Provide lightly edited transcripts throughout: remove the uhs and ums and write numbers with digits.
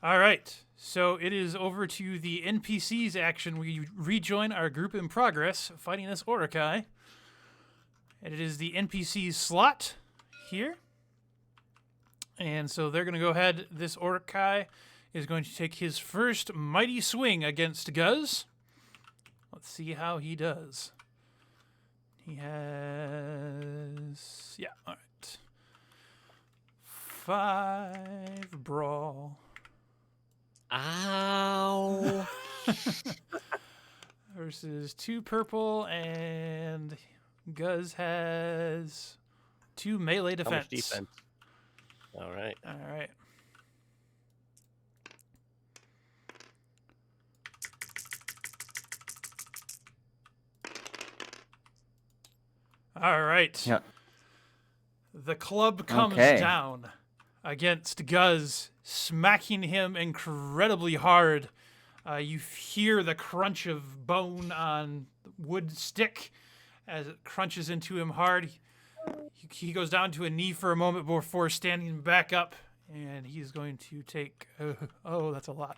All right. So it is over to the NPCs action. We rejoin our group in progress fighting this Orokai. And it is the NPC's slot here. And so they're going to go ahead. This Orokai is going to take his first mighty swing against Guz. Let's see how he does. He has... Yeah, all right. 5 brawl. Ow. Versus 2 purple, and Guz has 2 melee defense. How much defense? All right. All right. All right. Yeah. The club comes down against Guz, smacking him incredibly hard. You hear the crunch of bone on wood stick as it crunches into him hard. He goes down to a knee for a moment before standing back up, and he's going to take... Oh, that's a lot.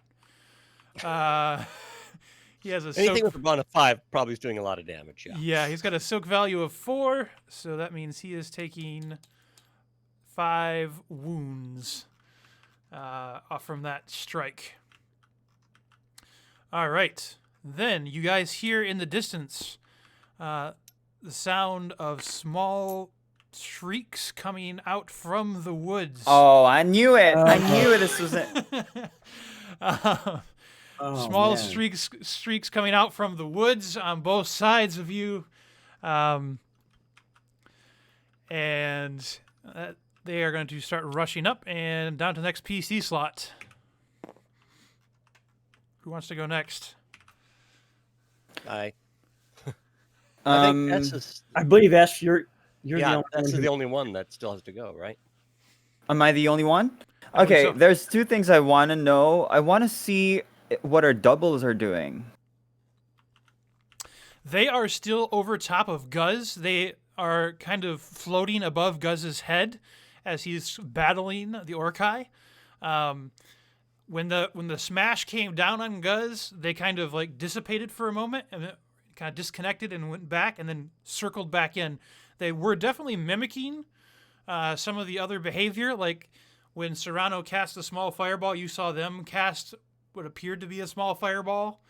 He has a Anything soak... with a bond of 5 probably is doing a lot of damage, yeah. Yeah, he's got a soak value of 4, so that means he is taking 5 wounds off from that strike. All right. Then you guys hear in the distance the sound of small shrieks coming out from the woods. Oh, I knew it. I knew this was it. Small streaks coming out from the woods on both sides of you. And they are going to start rushing up and down to the next PC slot. Who wants to go next? I think that's I believe Ash, you're the only that's one the only one that still has to go, right? Am I the only one? I believe Okay, so. there's 2 things I want to know. I want to see what our doubles are doing. They are still over top of Guz. They are kind of floating above Guz's head as he's battling the Orkai. When the smash came down on Guz, they kind of like dissipated for a moment and it kind of disconnected and went back and then circled back in. They were definitely mimicking some of the other behavior. Like when Serrano cast a small fireball, you saw them cast what appeared to be a small fireball.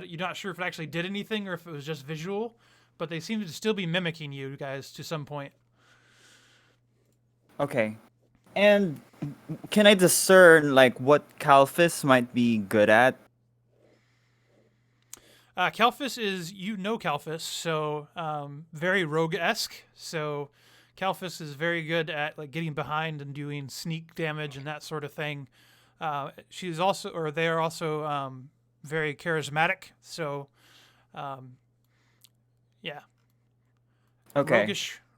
You're not sure if it actually did anything or if it was just visual, but they seem to still be mimicking you guys to some point. Okay. And can I discern like what Kalphis might be good at? Kalphis is, Kalphis, so very rogue-esque. So Kalphis is very good at like getting behind and doing sneak damage and that sort of thing. They are also very charismatic. So, yeah. Okay.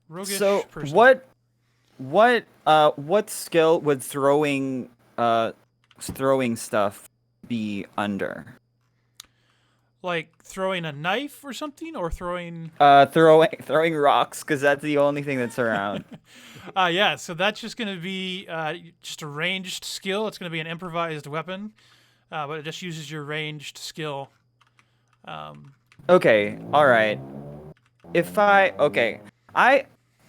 Roguish So person. what skill would throwing stuff be under? Like throwing a knife or something, or throwing... Throwing rocks, because that's the only thing that's around. Yeah, so that's just going to be just a ranged skill. It's going to be an improvised weapon, but it just uses your ranged skill. Okay, all right.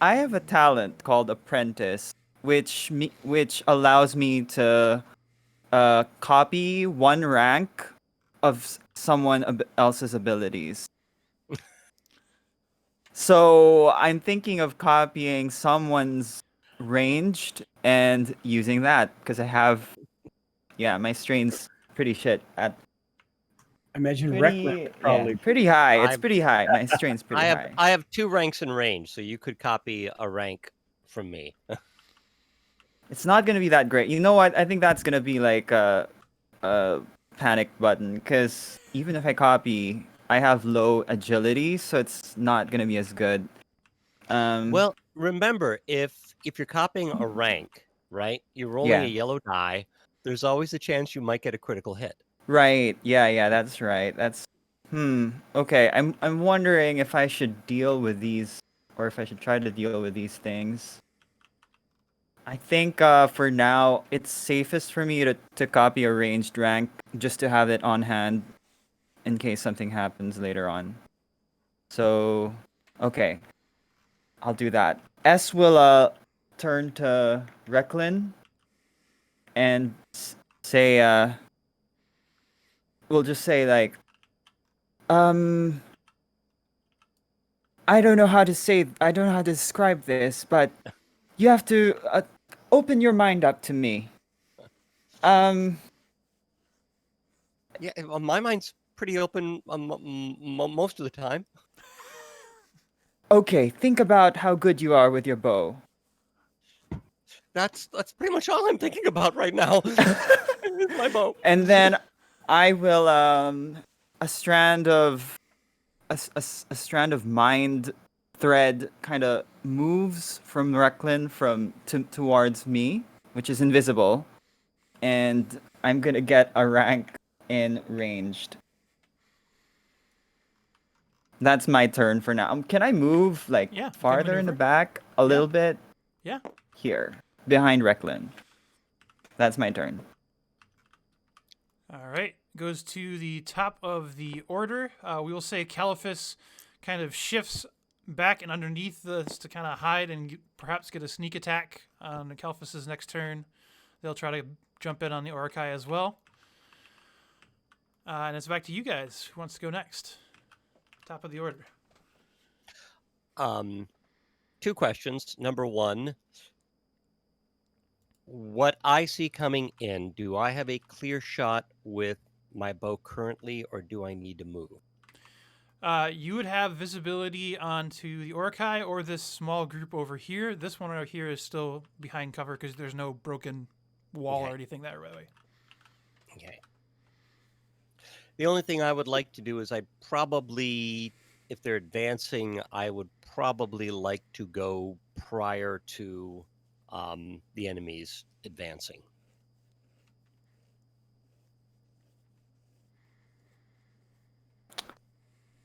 I have a talent called Apprentice, which allows me to copy 1 rank of someone else's abilities. So I'm thinking of copying someone's ranged and using that because I have, my strain's pretty shit at. Imagine Pretty, probably. pretty high. It's I've- pretty high. My strain's pretty high. I have 2 ranks in range, so you could copy a rank from me. It's not gonna be that great. You know what? I think that's gonna be like a panic button because even if I copy, I have low agility, so it's not gonna be as good. Well, remember, if you're copying a rank, right? You're rolling Yeah. a yellow die. There's always a chance you might get a critical hit. Right. Yeah, that's right. Okay. I'm wondering if I should deal with these or if I should try to deal with these things. I think for now it's safest for me to copy a ranged rank just to have it on hand in case something happens later on. So, okay, I'll do that. S will turn to Recklin and say we'll just say like I don't know how to describe this, but you have to open your mind up to me. Yeah, well, my mind's pretty open most of the time. Okay, think about how good you are with your bow. That's pretty much all I'm thinking about right now. Is my bow. And then I will a strand of a strand of mind thread kind of moves from Recklin towards me, which is invisible, and I'm gonna get a rank in ranged. That's my turn for now. Can I move like Yeah, you can farther in the maneuver. back a little bit? Yeah. Here, behind Recklin. That's my turn. All right. Goes to the top of the order. We will say Caliphus kind of shifts back and underneath this to kind of hide and perhaps get a sneak attack on Caliphus's next turn. They'll try to jump in on the Orokai as well. And it's back to you guys. Who wants to go next? Top of the order. Two questions. Number one, what I see coming in, do I have a clear shot with my bow currently, or do I need to move? You would have visibility onto the Orokai or this small group over here. This one right here is still behind cover because there's no broken wall or anything that way. Okay. The only thing I would like to do is I'd probably, if they're advancing, I would probably like to go prior to the enemies advancing.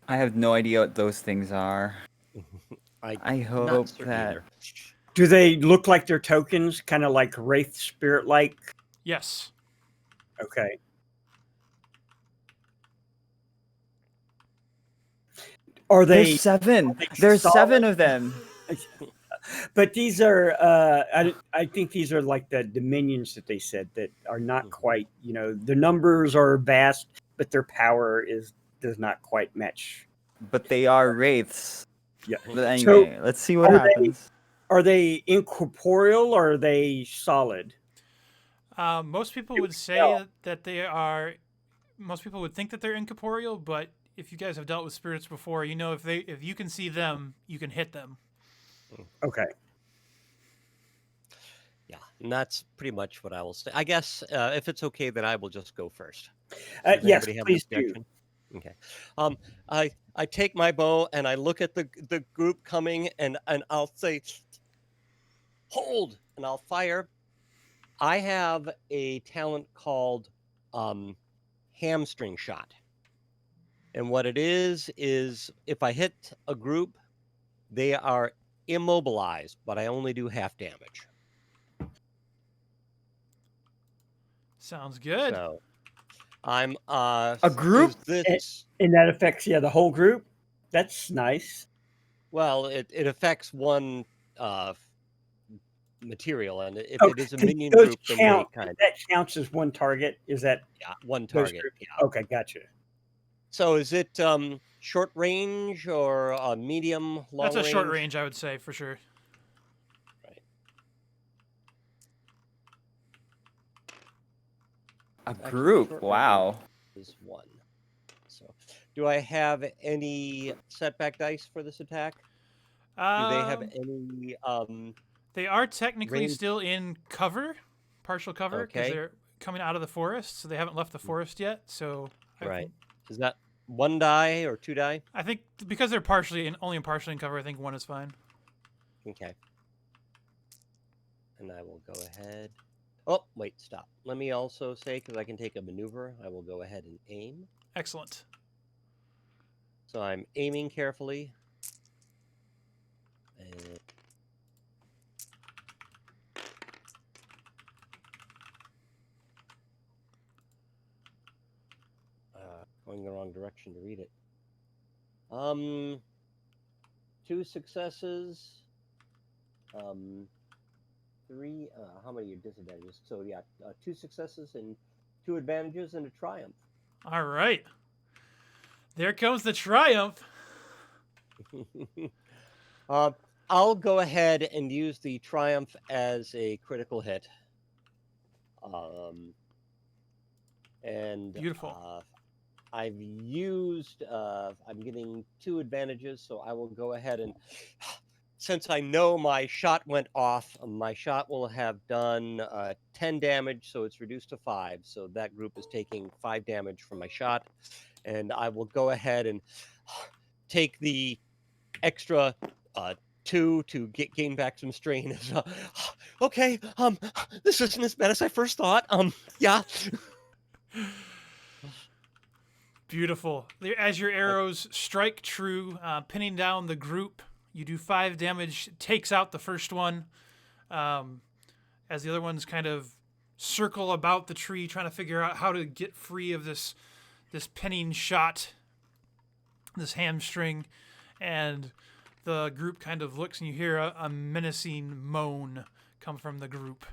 I have no idea what those things are. I hope Not certain that either. Do they look like they're tokens, kind of like wraith spirit like? Yes. Okay. Are they? there's seven. Are they There's solid? 7 of them. But these are, I think these are like the dominions that they said that are not quite, the numbers are vast, but their power does not quite match. But they are wraiths. Yeah. But anyway, let's see what happens. Are they incorporeal or are they solid? Most people would say that they are. Most people would think that they're incorporeal, but if you guys have dealt with spirits before, you know if you can see them, you can hit them. Okay. Yeah, and that's pretty much what I will say. I guess if it's okay, then I will just go first. Yes, Anybody have an please do. objection? Okay. I take my bow and I look at the group coming, and I'll say, hold, and I'll fire. I have a talent called hamstring shot. And what it is if I hit a group, they are immobilized, but I only do half damage. Sounds good. So I'm A group? And that affects the whole group. That's nice. Well, it affects one material, and if it is a minion those group, then count, they kind of, that counts as one target. Is that one target? Yeah. Okay, gotcha. So is it short range or medium, long range? That's a short range, I would say, for sure. Right. A group. Wow. Is 1. So, do I have any setback dice for this attack? Do they have any? They are technically range? still in cover, partial cover, because they're coming out of the forest, so they haven't left the forest yet. So right. Is that 1 die or 2 die? I think because they're only partially in cover, I think 1 is fine. Okay. And I will go ahead. Oh, wait, stop. Let me also say, because I can take a maneuver, I will go ahead and aim. Excellent. So I'm aiming carefully. And going the wrong direction to read it. 2 successes. 3. How many are disadvantages? So yeah, 2 successes and 2 advantages and a triumph. All right. There comes the triumph. I'll go ahead and use the triumph as a critical hit. And Beautiful. I've used. I'm getting 2 advantages, so I will go ahead and. Since I know my shot went off, my shot will have done 10 damage, so it's reduced to 5. So that group is taking 5 damage from my shot, and I will go ahead and take the extra 2 to gain back some strain. Okay, this isn't as bad as I first thought. Yeah. Beautiful. As your arrows strike true, pinning down the group, you do 5 damage, takes out the first one, as the other ones kind of circle about the tree, trying to figure out how to get free of this pinning shot, this hamstring, and the group kind of looks, and you hear a menacing moan come from the group.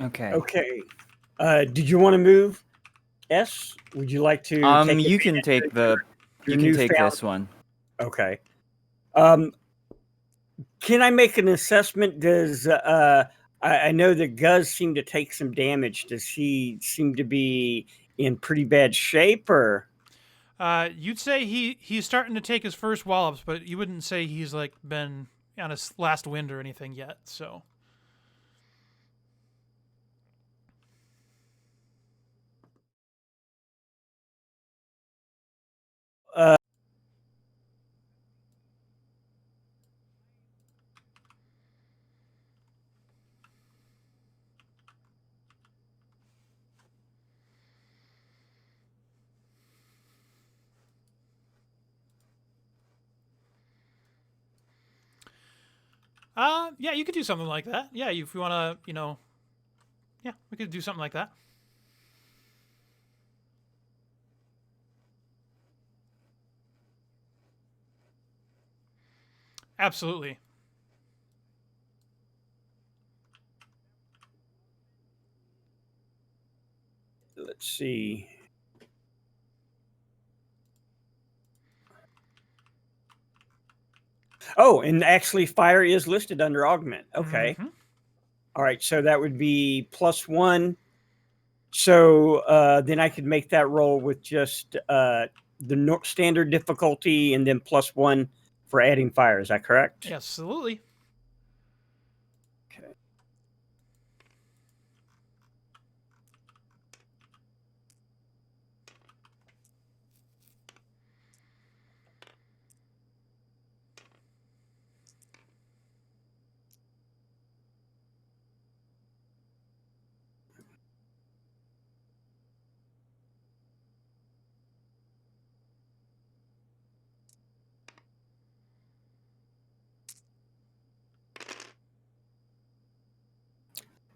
Okay. Okay. Did you want to move? S? Would you like to? Take You can advantage take of the. your You can take newfound- this one. Okay. Can I make an assessment? Does I know that Guz seemed to take some damage. Does he seem to be in pretty bad shape, or? You'd say he's starting to take his first wallops, but you wouldn't say he's like been on his last wind or anything yet. So. Yeah, you could do something like that. Yeah, if you want to, yeah, we could do something like that. Absolutely. Let's see. Oh, and actually, fire is listed under augment. Okay. Mhm. All right. So that would be +1. So then I could make that roll with just the standard difficulty and then +1 for adding fire. Is that correct? Absolutely. Okay.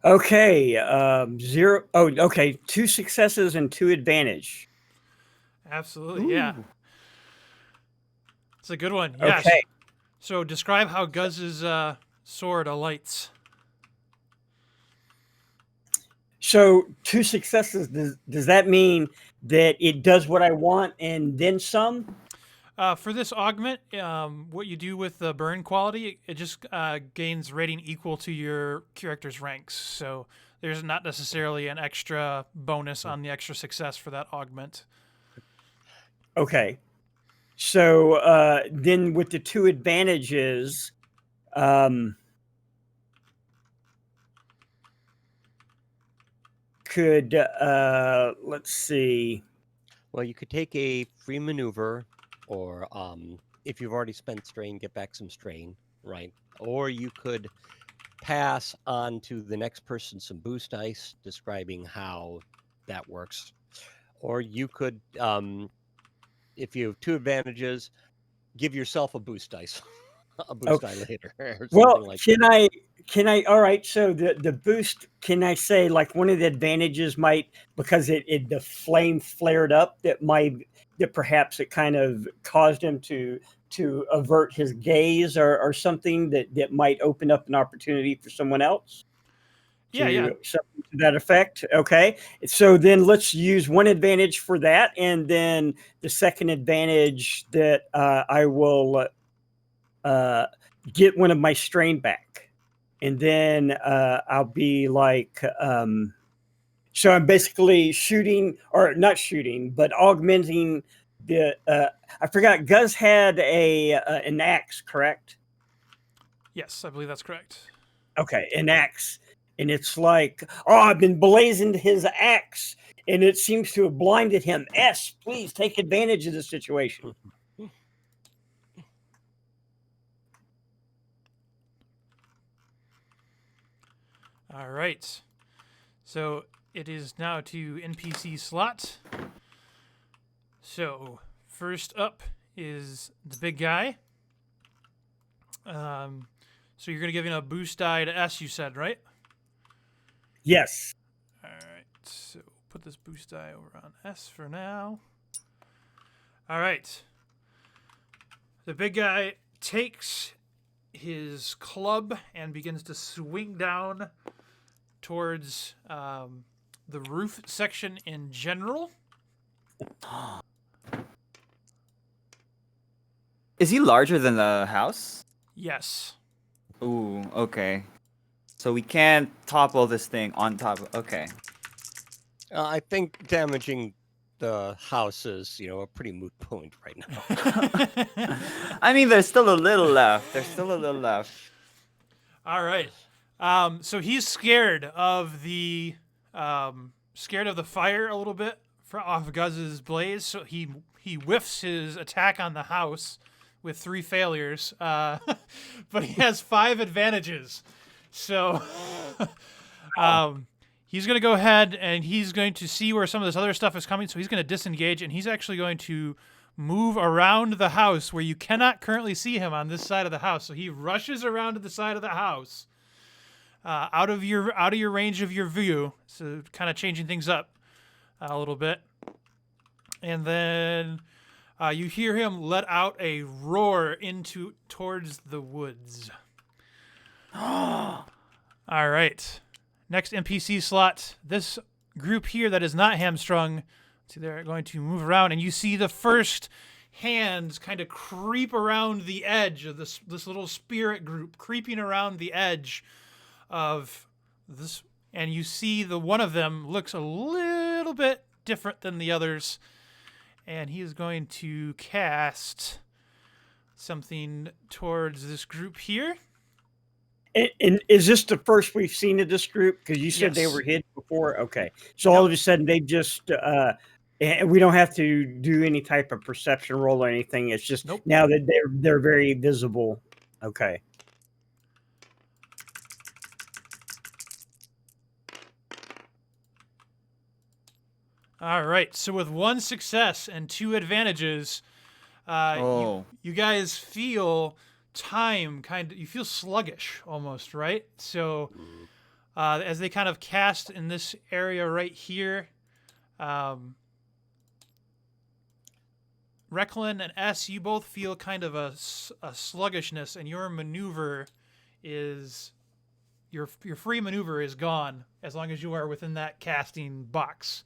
Okay. 0. Oh, okay. 2 successes and 2 advantage. Absolutely. Yeah. It's a good one. Yes. Okay. So describe how Guz's sword alights. So 2 successes. Does that mean that it does what I want and then some? For this augment, what you do with the burn quality, it just gains rating equal to your character's ranks. So there's not necessarily an extra bonus on the extra success for that augment. Okay. So then with the 2 advantages, could let's see. Well, you could take a free maneuver, or if you've already spent strain, get back some strain, right? Or you could pass on to the next person some boost dice, describing how that works. Or you could, if you have 2 advantages, give yourself a boost dice. a boost die later or Well, something like that. can I all right, so the boost, can I say like one of the advantages might, because the flame flared up, that perhaps it kind of caused him to avert his gaze or something that might open up an opportunity for someone else Yeah. to something to that effect. Okay. So then let's use one advantage for that, and then the second advantage that I will uh, get one of my strain back, and then I'll be like, so I'm basically shooting, or not shooting, but augmenting the. I forgot. Guz had an axe, correct? Yes, I believe that's correct. Okay, an axe, and it's like, oh, I've been blazing his axe, and it seems to have blinded him. Please take advantage of the situation. All right. So it is now to NPC slot. So first up is the big guy. So you're gonna give him a boost die to S, you said, right? Yes. All right. So put this boost die over on S for now. All right. The big guy takes his club and begins to swing down towards the roof section in general. Is he larger than the house? Yes. Ooh, okay. So we can't topple this thing on top of... Okay. I think damaging the house is, a pretty moot point right now. I mean, there's still a little left. There's still a little left. All right. So he's scared of the fire a little bit off Guz's blaze. So he whiffs his attack on the house with 3 failures, but he has 5 advantages. So he's going to go ahead and he's going to see where some of this other stuff is coming. So he's going to disengage, and he's actually going to move around the house where you cannot currently see him on this side of the house. So he rushes around to the side of the house, out of your range of your view. So kind of changing things up a little bit, and then you hear him let out a roar towards the woods. All right. Next NPC slot. This group here that is not hamstrung, so they're going to move around, and you see the first hands kind of creep around the edge of this little spirit group, creeping around the edge of this, and you see the one of them looks a little bit different than the others, and he is going to cast something towards this group here. And is this the first we've seen of this group? Because you said they Yes. were hidden before. Okay, so all of a sudden they just and we don't have to do any type of perception roll or anything. It's just Nope. now that they're very visible. Okay. All right. So with 1 success and 2 advantages, you guys feel time you feel sluggish almost, right? So as they kind of cast in this area right here, Recklin and S, you both feel kind of a sluggishness, and your maneuver is your free maneuver is gone as long as you are within that casting box.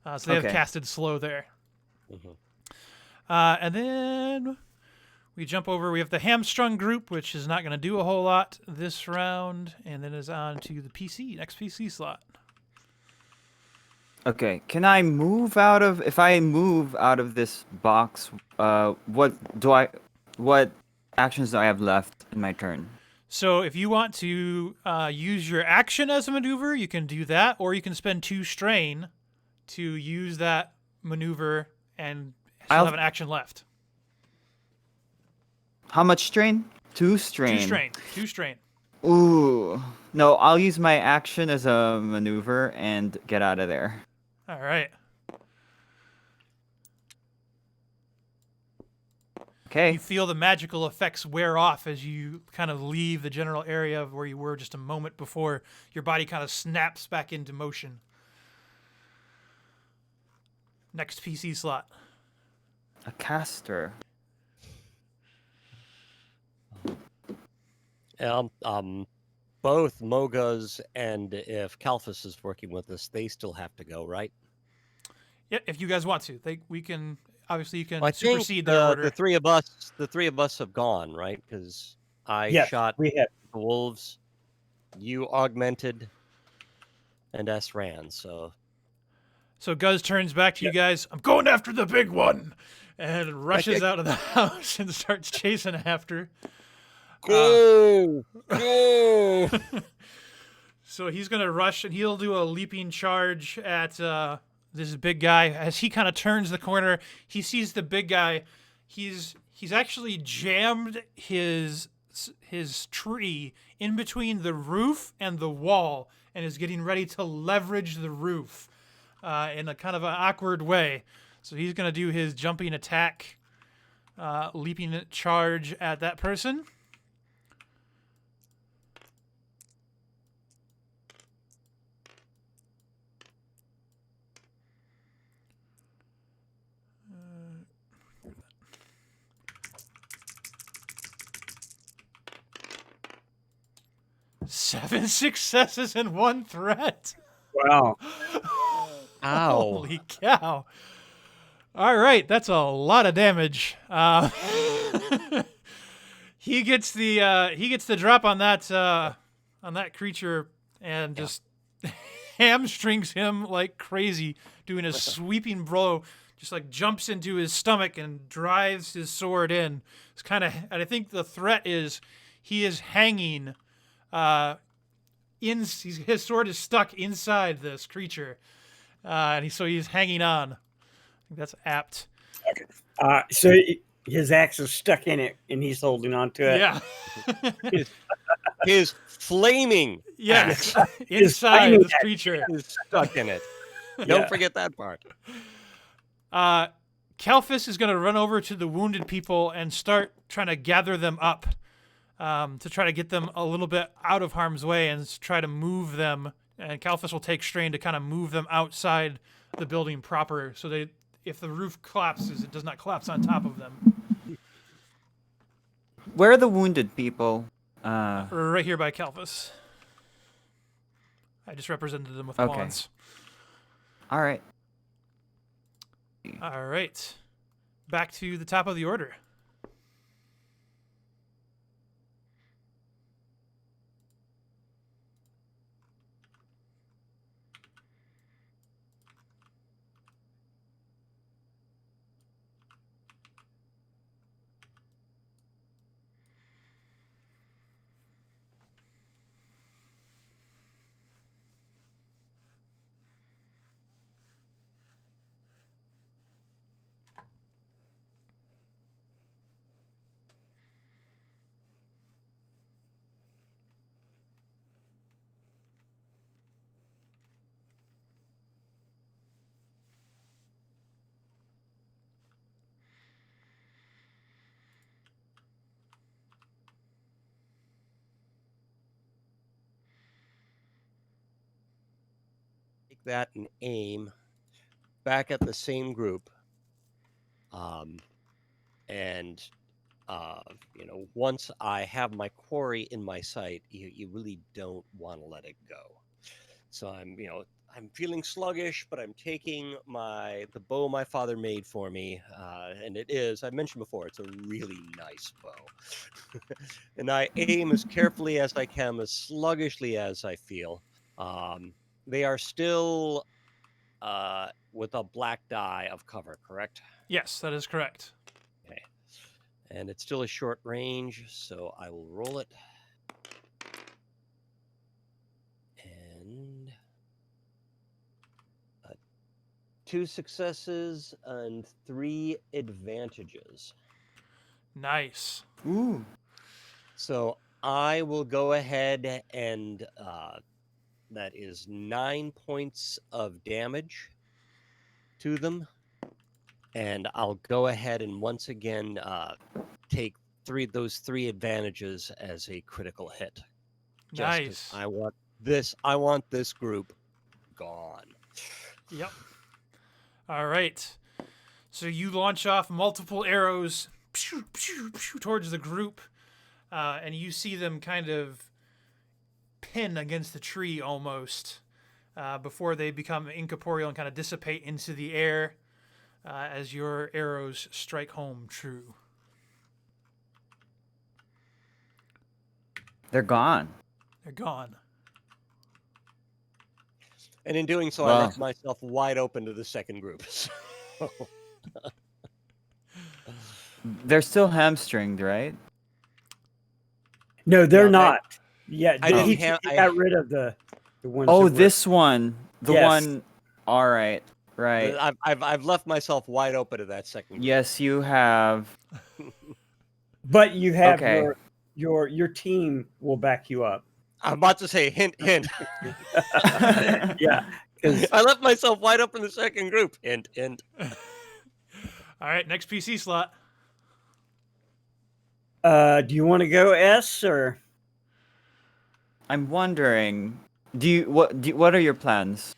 So they have casted slow there. Mm-hmm. And then we jump over. We have the hamstrung group, which is not going to do a whole lot this round, and then is on to the next PC slot. Okay, can I move if I move out of this box, what actions do I have left in my turn? So if you want to use your action as a maneuver, you can do that, or you can spend 2 strain to use that maneuver and still have an action left. How much strain? 2 strain. 2 strain. Ooh. No, I'll use my action as a maneuver and get out of there. All right. Okay. You feel the magical effects wear off as you kind of leave the general area of where you were just a moment before. Your body kind of snaps back into motion. Next PC slot. A caster. Both Mogas and if Kalphus is working with us, they still have to go, right? Yeah, if you guys want to, we can. Obviously, you can I think supersede their order. the three of us have gone, right? Because I Yes, shot we have. the wolves, you augmented, and S ran. So So Guz turns back to you guys. I'm going after the big one, and rushes out of the house and starts chasing after. go, go. So he's gonna rush and he'll do a leaping charge at this big guy. As he kind of turns the corner, he sees the big guy. He's actually jammed his tree in between the roof and the wall, and is getting ready to leverage the roof in a kind of an awkward way. So he's gonna do his jumping attack, leaping charge at that person. Seven successes and one threat. Wow. Ow. Holy cow. All right, that's a lot of damage. He gets the drop on that creature and just hamstrings him like crazy, doing a sweeping blow, just like jumps into his stomach and drives his sword in. It's kind of, and I think the threat is he is hanging. His sword is stuck inside this creature, and so he's hanging on. I think that's apt. So his axe is stuck in it, and he's holding on to it. Yeah. His flaming Yes. axe Inside flaming this axe, creature. is stuck in it. Yeah. Don't forget that part. Kalphus is going to run over to the wounded people and start trying to gather them up. To try to get them a little bit out of harm's way and try to move them. And Kalphus will take strain to kind of move them outside the building proper, so if the roof collapses, it does not collapse on top of them. Where are the wounded people? Right here by Kalphus. I just represented them with Okay. pawns. All right. All right. Back to the top of the order. Take that and aim back at the same group. And once I have my quarry in my sight, you really don't want to let it go. So I'm feeling sluggish, but I'm taking the bow my father made for me, and I mentioned before, it's a really nice bow. And I aim as carefully as I can, as sluggishly as I feel. They are still with a black die of cover, correct? Yes, that is correct. Okay. And it's still a short range, so I will roll it. And 2 successes and 3 advantages. Nice. Ooh. So I will go ahead and that is 9 points of damage to them. and I'll go ahead and once again take those three advantages as a critical hit. Just 'cause Nice. I want this group gone. Yep. All right. So you launch off multiple arrows pew, pew, pew, towards the group, and you see them kind of pin against the tree almost before they become incorporeal and kind of dissipate into the air as your arrows strike home true. They're gone. They're gone. And in doing so, I Wow. left myself wide open to the second group. So, They're still hamstringed, right? No, they're No, not. Yeah, I didn't he have- he I- got rid of the ones. Oh, that were- this one. The Yes. one. All right. Right. I've left myself wide open to that second group. Yes, you have. But you have Okay. your team will back you up. I'm about to say hint, hint. Yeah, because I left myself wide open to the second group. Hint, hint. All right, next PC slot. do you want to go S or? I'm wondering. What are your plans?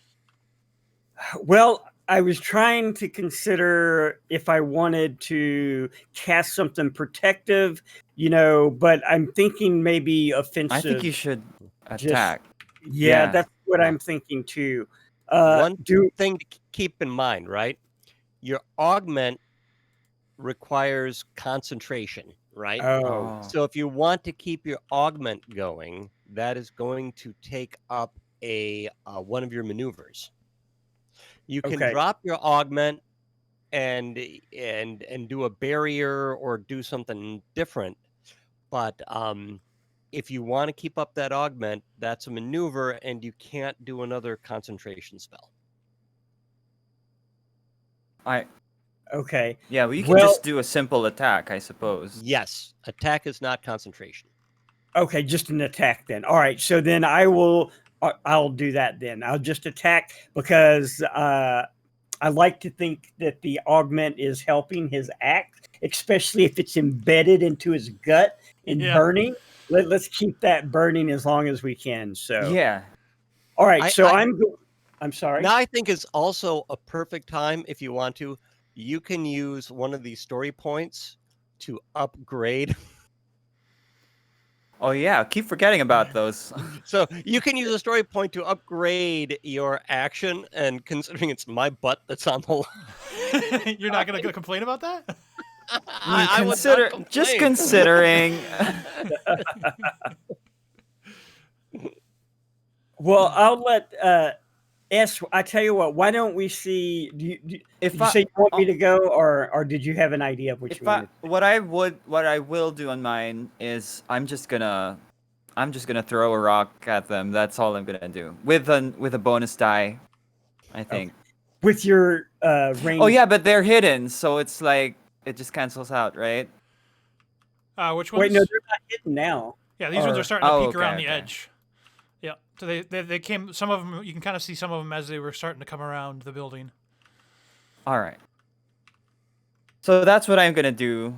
Well, I was trying to consider if I wanted to cast something protective, but I'm thinking maybe offensive. I think you should attack. Yeah, yeah. that's what I'm thinking too. One thing to keep in mind, right? Your augment requires concentration, right? Oh, So if you want to keep your augment going, that is going to take up a one of your maneuvers. You can Okay. drop your augment and do a barrier or do something different, but if you want to keep up that augment, that's a maneuver, and you can't do another concentration spell. okay. Yeah, well, you can Well- just do a simple attack, I suppose. Yes, attack is not concentration. Okay, just an attack then. All right, so then I'll do that then. I'll just attack because I like to think that the augment is helping his act, especially if it's embedded into his gut and Yeah. burning. Let's keep that burning as long as we can. So Yeah. all right, so I- I'm sorry. Now I think is also a perfect time if you want to. You can use one of these story points to upgrade. Oh yeah, keep forgetting about those. So you can use a story point to upgrade your action, and considering it's my butt that's on the line, You're not going to complain about that? I would not Just complain. considering. Well, I'll let S. I tell you what. Why don't we see? Did you say you want me to go, or did you have an idea of which one? What I will do on mine is I'm just gonna throw a rock at them. That's all I'm gonna do with a bonus die, I think. With your range? Oh yeah, but they're hidden, so it's like it just cancels out, right? Which ones? Wait, no, they're not hidden now. Yeah, these ones or- are starting to Oh, peek okay, around the okay. edge. Yeah, so they came. Some of them you can kind of see some of them as they were starting to come around the building. All right. So that's what I'm gonna do.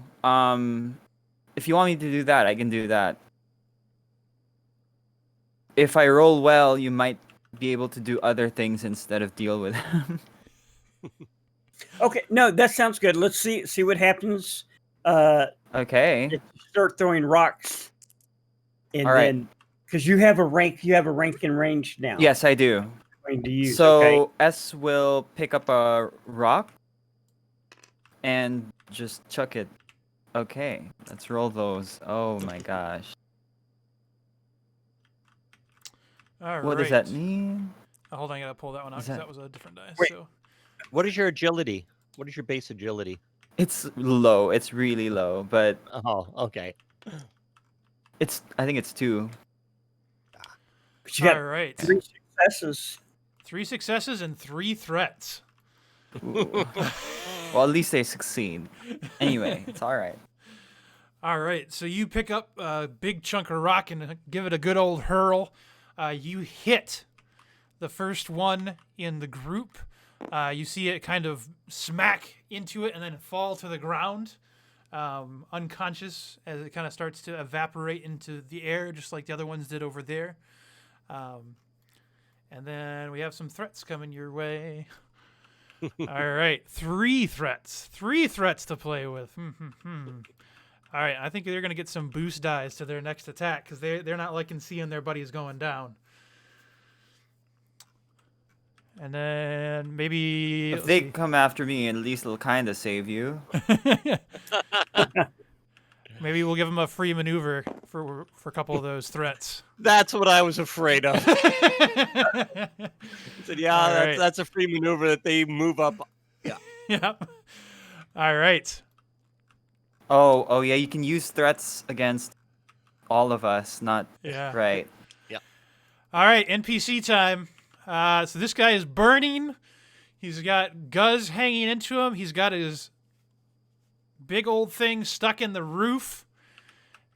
If you want me to do that, I can do that. If I roll well, you might be able to do other things instead of deal with them. Okay, no, that sounds good. Let's see what happens. Okay. If you start throwing rocks, and All right. then because you have a rank in range now. Yes, I do. Going to use. So okay. S will pick up a rock and just chuck it. Okay, let's roll those. Oh my gosh. All What right. does that mean? Hold on, I gotta pull that one out Is because that- that was a different die. Wait. So What is your agility? What is your base agility? It's low. It's really low, but Oh, okay. I think it's 2. But you got all right, 3 successes. 3 successes and 3 threats. Ooh. Well, at least they succeed. Anyway, it's all right. All right, so you pick up a big chunk of rock and give it a good old hurl. You hit the first one in the group You see it kind of smack into it and then fall to the ground, unconscious, as it kind of starts to evaporate into the air, just like the other ones did over there. And then we have some threats coming your way. All right, 3 threats. 3 threats to play with. All right, I think they're going to get some boost dies to their next attack because they're not liking seeing their buddies going down. And then maybe... If they come after me, at least it'll kind of save you. Maybe we'll give them a free maneuver for a couple of those threats. That's what I was afraid of. I said, yeah, All right. that's a free maneuver that they move up. Yeah. Yep. All right. Oh, yeah, you can use threats against all of us, not... Yeah. Right. All right, NPC time. So this guy is burning. He's got Guz hanging into him. He's got his big old thing stuck in the roof.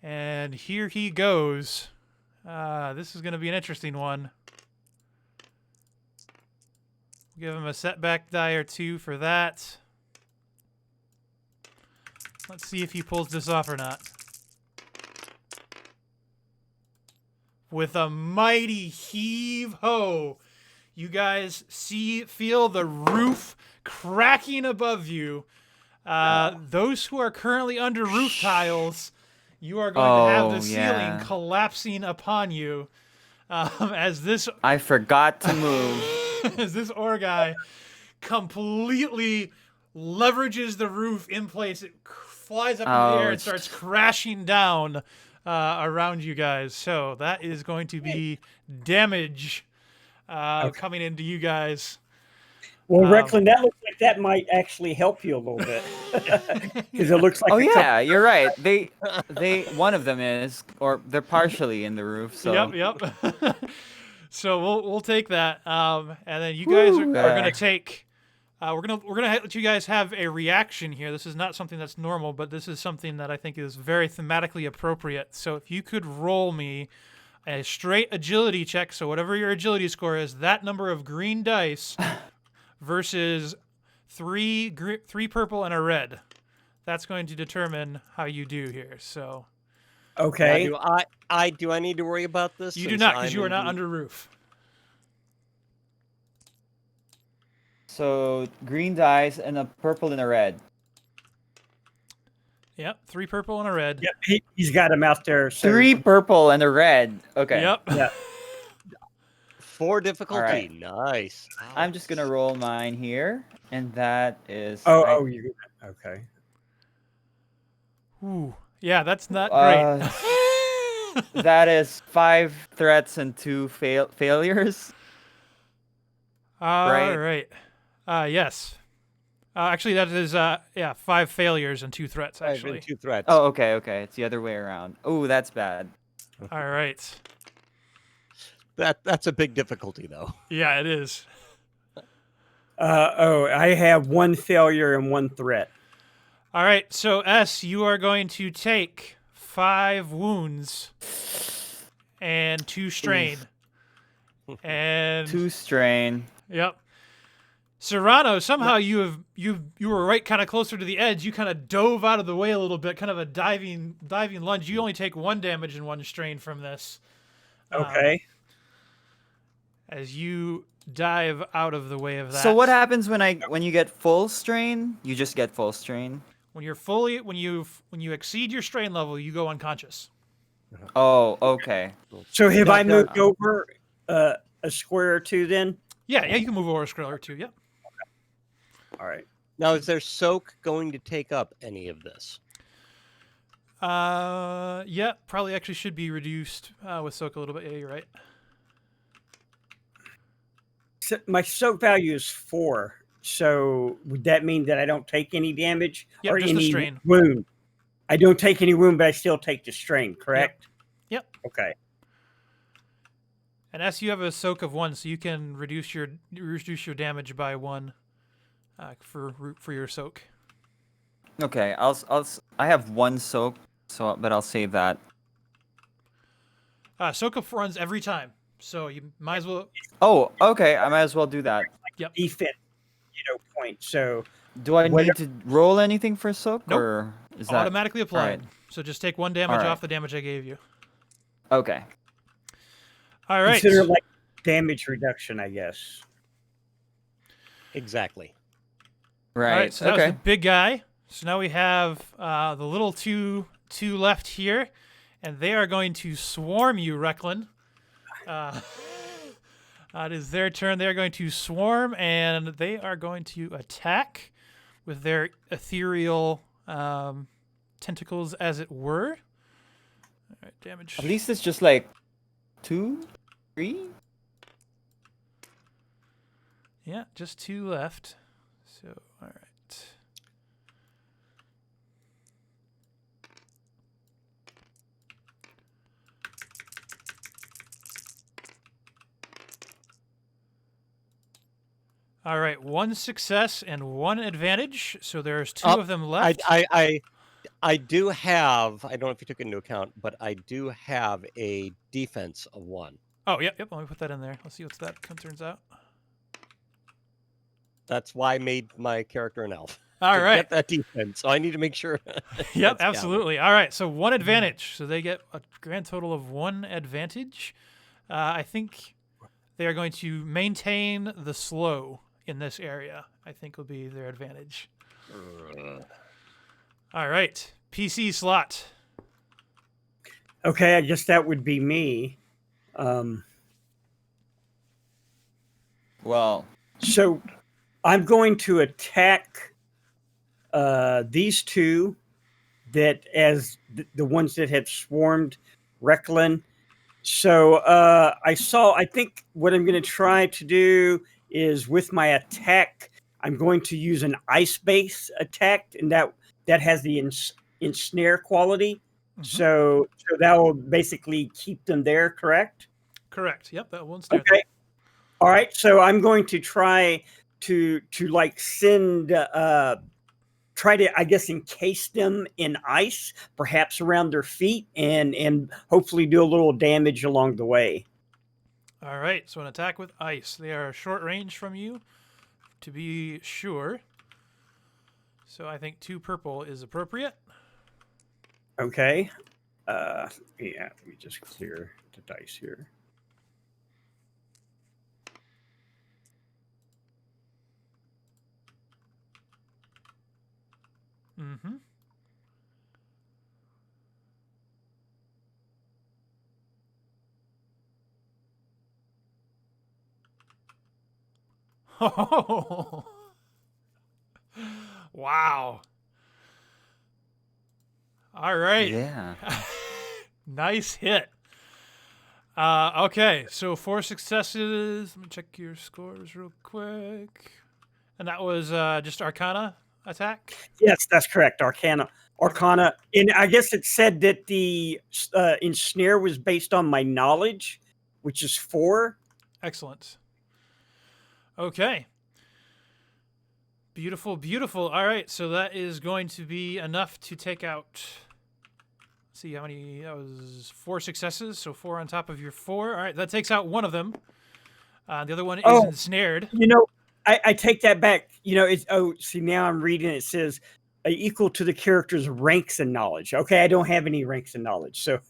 And here he goes. This is going to be an interesting one. Give him a setback die or 2 for that. Let's see if he pulls this off or not. With a mighty heave-ho, you guys feel the roof cracking above you. Those who are currently under roof tiles, you are going to have the ceiling collapsing upon you. As this I forgot to move. as this Orgai completely leverages the roof in place. It flies up in the air and starts crashing down around you guys. So that is going to be damage coming into you guys. Well, Recklin, that looks like that might actually help you a little bit because it looks like. Oh yeah, you're right. They one of them is, or they're partially in the roof. So Yep. So we'll take that, and then you guys are going to take. We're gonna let you guys have a reaction here. This is not something that's normal, but this is something that I think is very thematically appropriate. So if you could roll me a straight agility check, so whatever your agility score is, that number of green dice versus 3 purple and a red. That's going to determine how you do here. So Okay. Now, do I need to worry about this? you do since not, because I'm you are in not the- under roof. So green dice and a purple and a red. Yep, 3 purple and a red. Yep, he's got him out there. So 3 purple and a red. Okay. Yep. Yeah. 4 difficulty. right. Nice. I'm just gonna roll mine here, and that is. Oh, you okay? Ooh. Yeah, that's not great. That is 5 threats and 2 failures. All right? right. Yes. Actually, that is 5 failures and 2 threats. I've Actually. been 2 threats. Oh, okay. It's the other way around. Oh, that's bad. All right. That's a big difficulty, though. Yeah, it is. I have 1 failure and 1 threat. All right. So S, you are going to take 5 wounds and 2 strain. And 2 strain. Yep. Serrano, somehow you were right kind of closer to the edge. You kind of dove out of the way a little bit, kind of a diving lunge. You only take 1 damage and 1 strain from this. Okay. As you dive out of the way of that. So what happens when you get full strain? You just get full strain. When you exceed your strain level, you go unconscious. Oh, okay. So have I No, moved over a square or 2 then? Yeah, you can move over a scroll or 2. Yep. All right. Now, is their soak going to take up any of this? Yeah, probably actually should be reduced with soak a little bit. Yeah, you're right. So my soak value is 4. So would that mean that I don't take any damage Yep, or just the any strain. wound? I don't take any wound, but I still take the strain, correct? Yep. Okay. And as you have a soak of 1, so you can reduce your damage by 1 for your soak. Okay, I have 1 soak, but I'll save that. Soak up runs every time, so you might as well. Oh, okay. I might as well do that. Defense. point. So Do I What- need to roll anything for soak, Nope. or is that Automatically applied. Alright. So just take 1 damage Alright. off the damage I gave you. Okay. All right. consider it like damage reduction, I guess. Exactly. Right. All right, so that was okay. the big guy. So now we have the little two left here, and they are going to swarm you, Recklin. It is their turn. They are going to swarm, and they are going to attack with their ethereal tentacles, as it were. All right, damage. At least it's just like 2, 3. Yeah, just 2 left. So, all right. All right, 1 success and 1 advantage. So there's 2 of them left. I do have. I don't know if you took it into account, but I do have a defense of 1. Oh, yep. Let me put that in there. Let's see what that turns out. That's why I made my character an elf. All to right. get that defense. So I need to make sure. Yep, that's counted. absolutely. All right, so 1 advantage. So they get a grand total of 1 advantage. I think they are going to maintain the slow in this area. I think will be their advantage. All right, PC slot. Okay, I guess that would be me. Well, So I'm going to attack these 2 that as the ones that have swarmed Recklin. So I think what I'm going to try to do is with my attack, I'm going to use an ice base attack, and that has the ensnare quality. Mhm. So that will basically keep them there, correct? Correct. Yep, that will ensnare them. Okay. All right. So I'm going to try to like send try to, I guess, encase them in ice, perhaps around their feet, and hopefully do a little damage along the way. All right, so an attack with ice. They are short range from you, to be sure. So I think 2 purple is appropriate. Okay. Yeah, let me just clear the dice here. Mm-hmm. Oh, wow. All right. yeah. Nice hit. Okay, so 4 successes. Let me check your scores real quick. And that was just Arcana attack? Yes, that's correct. Arcana. And I guess it said that the ensnare was based on my knowledge, which is 4. Excellent. Okay. Beautiful, beautiful. All right, so that is going to be enough to take out. Let's see how many. That was 4 successes, so 4 on top of your 4. All right, that takes out one of them. The other one is ensnared. I take that back. See, now I'm reading it says equal to the character's ranks and knowledge. Okay, I don't have any ranks and knowledge. So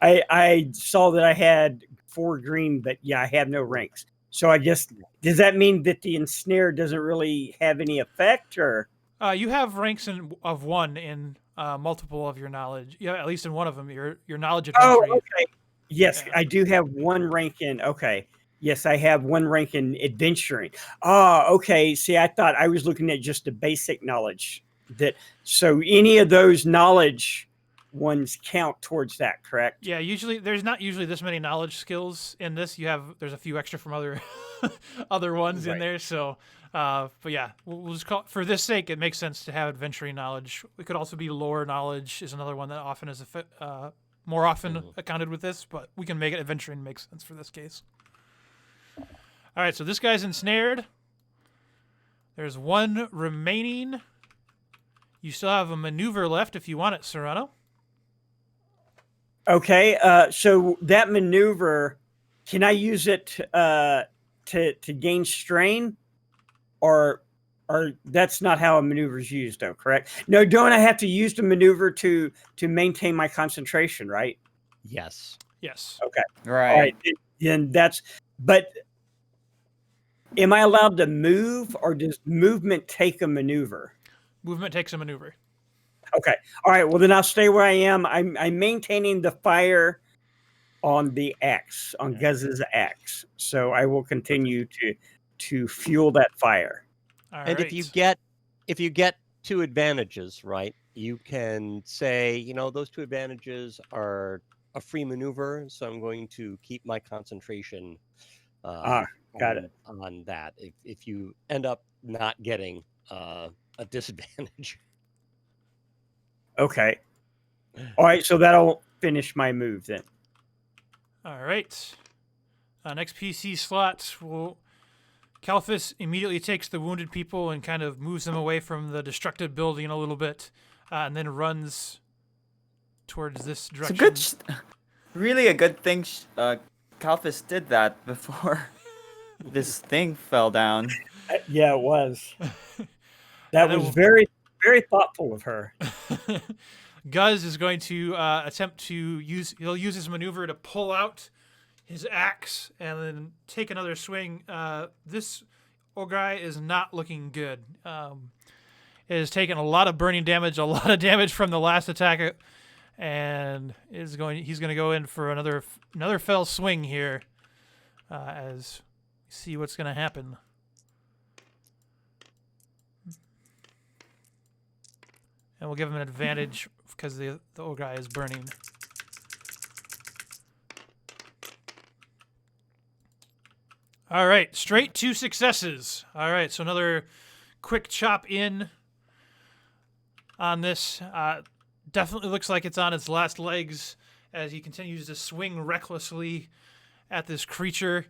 I saw that I had 4 green, but yeah, I have no ranks. So I guess, does that mean that the ensnare doesn't really have any effect, or? You have ranks of 1 in multiple of your knowledge. Yeah, at least in one of them, your knowledge adventure. Oh, okay. Yes, Yeah. I do have 1 rank in. Okay. Yes, I have 1 rank in adventuring. Okay. See, I thought I was looking at just the basic knowledge. So any of those knowledge ones count towards that, correct? Yeah, there's not usually this many knowledge skills in this. There's a few extra from other other ones in Right. there. So, but yeah, we'll just call for this sake. It makes sense to have adventuring knowledge. It could also be lore knowledge is another one that often is more often accounted with this, but we can make it adventuring make sense for this case. All right, so this guy's ensnared. There's 1 remaining. You still have a maneuver left if you want it, Serrano. Okay. So that maneuver, can I use it to gain strain? or that's not how a maneuver is used, though, correct? No, don't I have to use the maneuver to maintain my concentration, right? Yes. Yes. Okay. Right. All right. Then that's. But am I allowed to move, or does movement take a maneuver? Movement takes a maneuver. Okay. All right. Well, then I'll stay where I am. I'm maintaining the fire on the X, on Guz's X. So I will continue to fuel that fire. All And right. if you get 2 advantages, right, you can say, those 2 advantages are a free maneuver, so I'm going to keep my concentration Got it. on that. If you end up not getting a disadvantage. Okay. All right. So that'll finish my move then. All right. Next PC slot will. Kalphus immediately takes the wounded people and kind of moves them away from the destructed building a little bit, and then runs towards this direction. It's really a good thing Kalphus did that before this thing fell down. Yeah, it was. That And was very, very thoughtful of her. Guz is going to attempt to he'll use his maneuver to pull out his axe and then take another swing. This Ogre is not looking good. It has taken a lot of burning damage, a lot of damage from the last attack, and he's going to go in for another fell swing here as we see what's going to happen. And we'll give him an advantage because the Ogre is burning. All right, straight 2 successes. All right, so another quick chop in on this. Definitely looks like it's on its last legs as he continues to swing recklessly at this creature.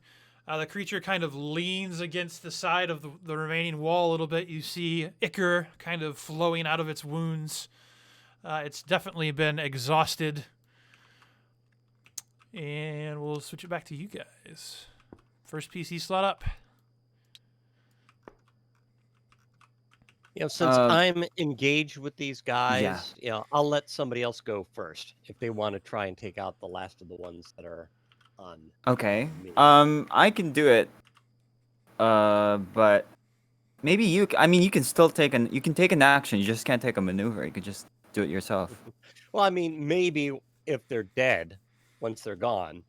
The creature kind of leans against the side of the remaining wall a little bit. You see ichor kind of flowing out of its wounds. It's definitely been exhausted. And we'll switch it back to you guys. First PC slot up. Since I'm engaged with these guys, Yeah. I'll let somebody else go first if they want to try and take out the last of the ones that are on. Okay. me. I can do it. But maybe you can still take an action. You just can't take a maneuver. You could just do it yourself. Well, I mean, maybe if they're dead, once they're gone.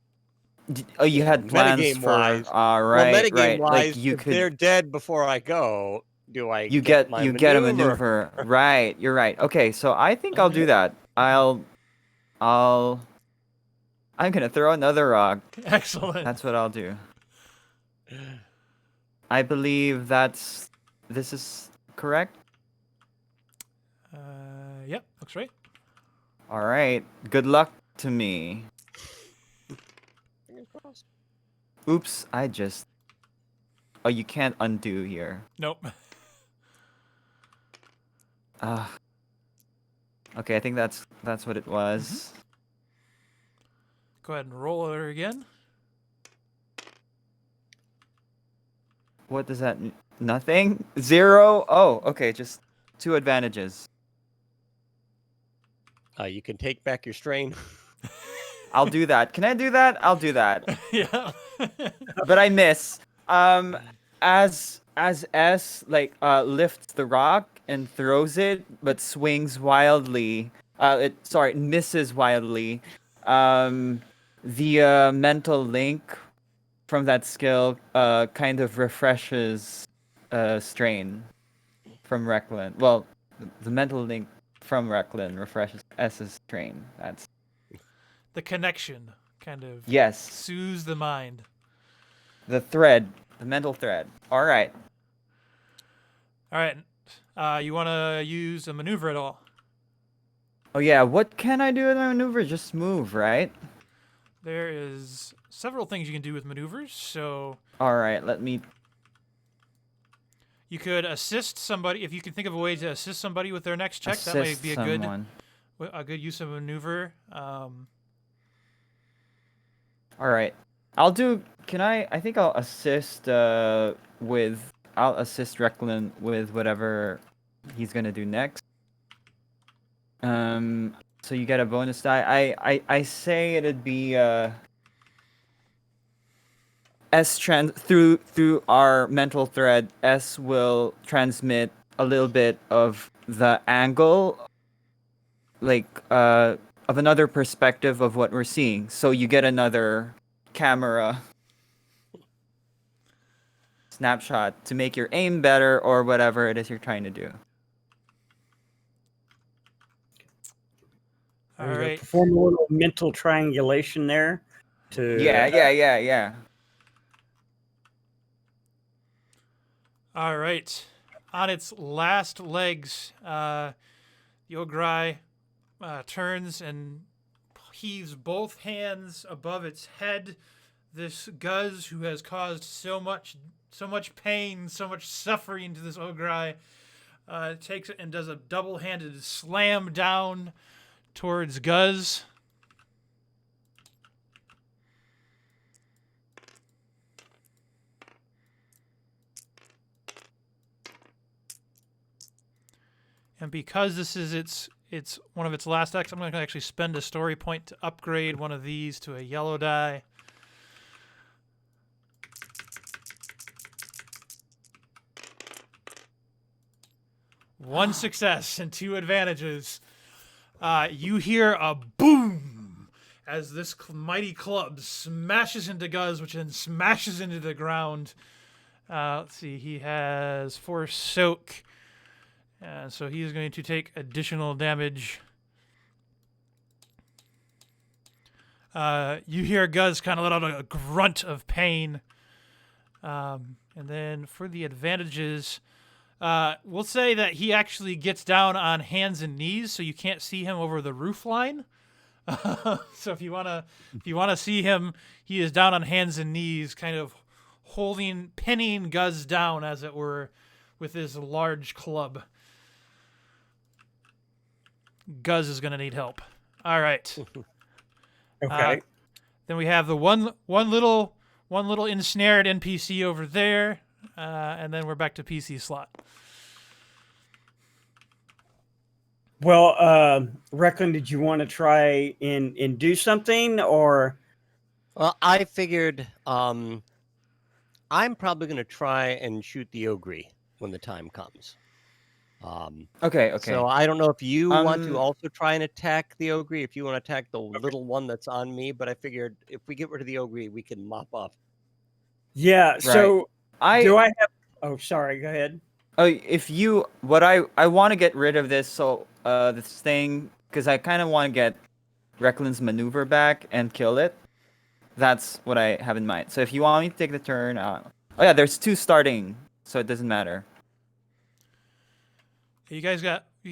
Oh, you had plans for metagame-wise. right. Metagame-wise, Like you if could. they're dead before I go, do I You get get a maneuver. Right, you're right. Okay, so I think I'll do that. I'm gonna throw another rock. Excellent. That's what I'll do. I believe this is correct. Yep, looks right. All right. Good luck to me. Oops, Oh, you can't undo here. Nope. Okay, I think that's what it was. Go ahead and roll her again. What does that mean? Nothing? 0? Oh, okay, just 2 advantages. You can take back your strain. I'll do that. Can I do that? I'll do that. Yeah. But I miss. As S lifts the rock and throws it, but swings wildly. It misses wildly. The mental link from that skill kind of refreshes strain from Recklin. Well, the mental link from Recklin refreshes S's strain. That's The connection kind of yes. soothes the mind. The mental thread. All right. All right. You want to use a maneuver at all? Oh yeah, what can I do with my maneuver? Just move, right? There is several things you can do with maneuvers. So All right, let me. you could assist somebody if you can think of a way to assist somebody with their next check. That might Assist be someone. a good use of maneuver. All right, I'll do. Can I? I think I'll assist with I'll assist Recklin with whatever he's gonna do next. So you get a bonus die. I say it'd be through our mental thread. S will transmit a little bit of the angle, like of another perspective of what we're seeing. So you get another camera snapshot to make your aim better or whatever it is you're trying to do. All There you go. right. Perform a little mental triangulation there. Yeah. All right. On its last legs, the Ograi turns and heaves both hands above its head. This Guz, who has caused so much pain, so much suffering to this Ograi, takes it and does a double-handed slam down towards Guz. And because this is it's one of its last acts, I'm going to actually spend a story point to upgrade one of these to a yellow die. One success and 2 advantages. You hear a boom as this mighty club smashes into Guz, which then smashes into the ground. Let's see, he has 4 soak. So he is going to take additional damage. You hear Guz kind of let out a grunt of pain. And then for the advantages, we'll say that he actually gets down on hands and knees, so you can't see him over the roof line. So if you wanna see him, he is down on hands and knees, kind of pinning Guz down, as it were, with his large club. Guz is gonna need help. All right. Okay. Then we have the one little ensnared NPC over there, and then we're back to PC slot. Well, Recklin, did you want to try and do something, or? Well, I figured I'm probably going to try and shoot the Ogre when the time comes. Okay. So I don't know if you want to Um, also try and attack the Ogre, if you want to attack the little one that's on me, but I figured if we get rid of the Ogre, we can mop up. Yeah. So do I I have? Oh, sorry. Go ahead. if you what I want to get rid of this this thing because I kind of want to get Recklin's maneuver back and kill it. That's what I have in mind. So if you want me to take the turn, oh yeah, there's 2 starting, so it doesn't matter. You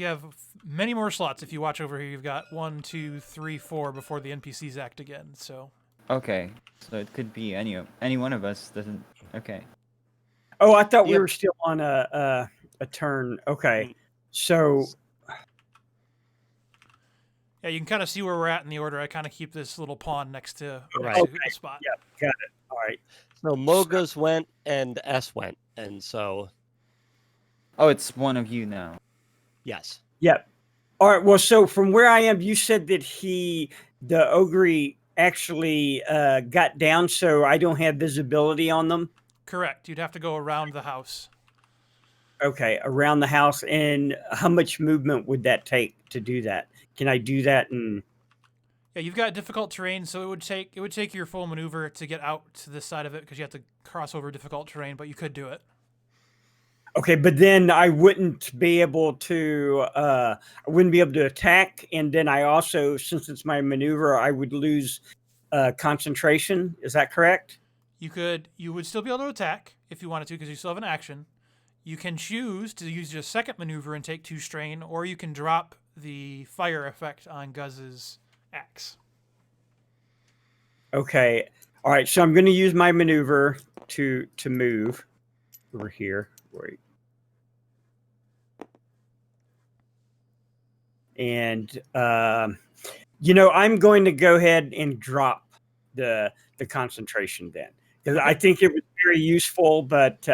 have many more slots. If you watch over here, you've got 1, 2, 3, 4 before the NPCs act again. So Okay, so it could be any one of us. Doesn't okay. Oh, I thought we Yep. were still on a turn. Okay. So yeah, you can kind of see where we're at in the order. I kind of keep this little pawn next to Right. the spot. yeah, got it. All right. So Mogus went and S went, and so Oh, it's one of you now. yes. Yep. All right. Well, so from where I am, you said that the Ogre actually got down, so I don't have visibility on them. Correct. You'd have to go around the house. Okay, around the house. And how much movement would that take to do that? Can I do that? And Yeah, you've got difficult terrain, so it would take your full maneuver to get out to this side of it because you have to cross over difficult terrain, but you could do it. okay, but then I wouldn't be able to. I wouldn't be able to attack, and then I also, since it's my maneuver, I would lose concentration. Is that correct? You would still be able to attack if you wanted to because you still have an action. You can choose to use your second maneuver and take 2 strain, or you can drop the fire effect on Guz's axe. Okay. All right. So I'm going to use my maneuver to move over here. Wait. And I'm going to go ahead and drop the concentration then, because I think it would very useful, but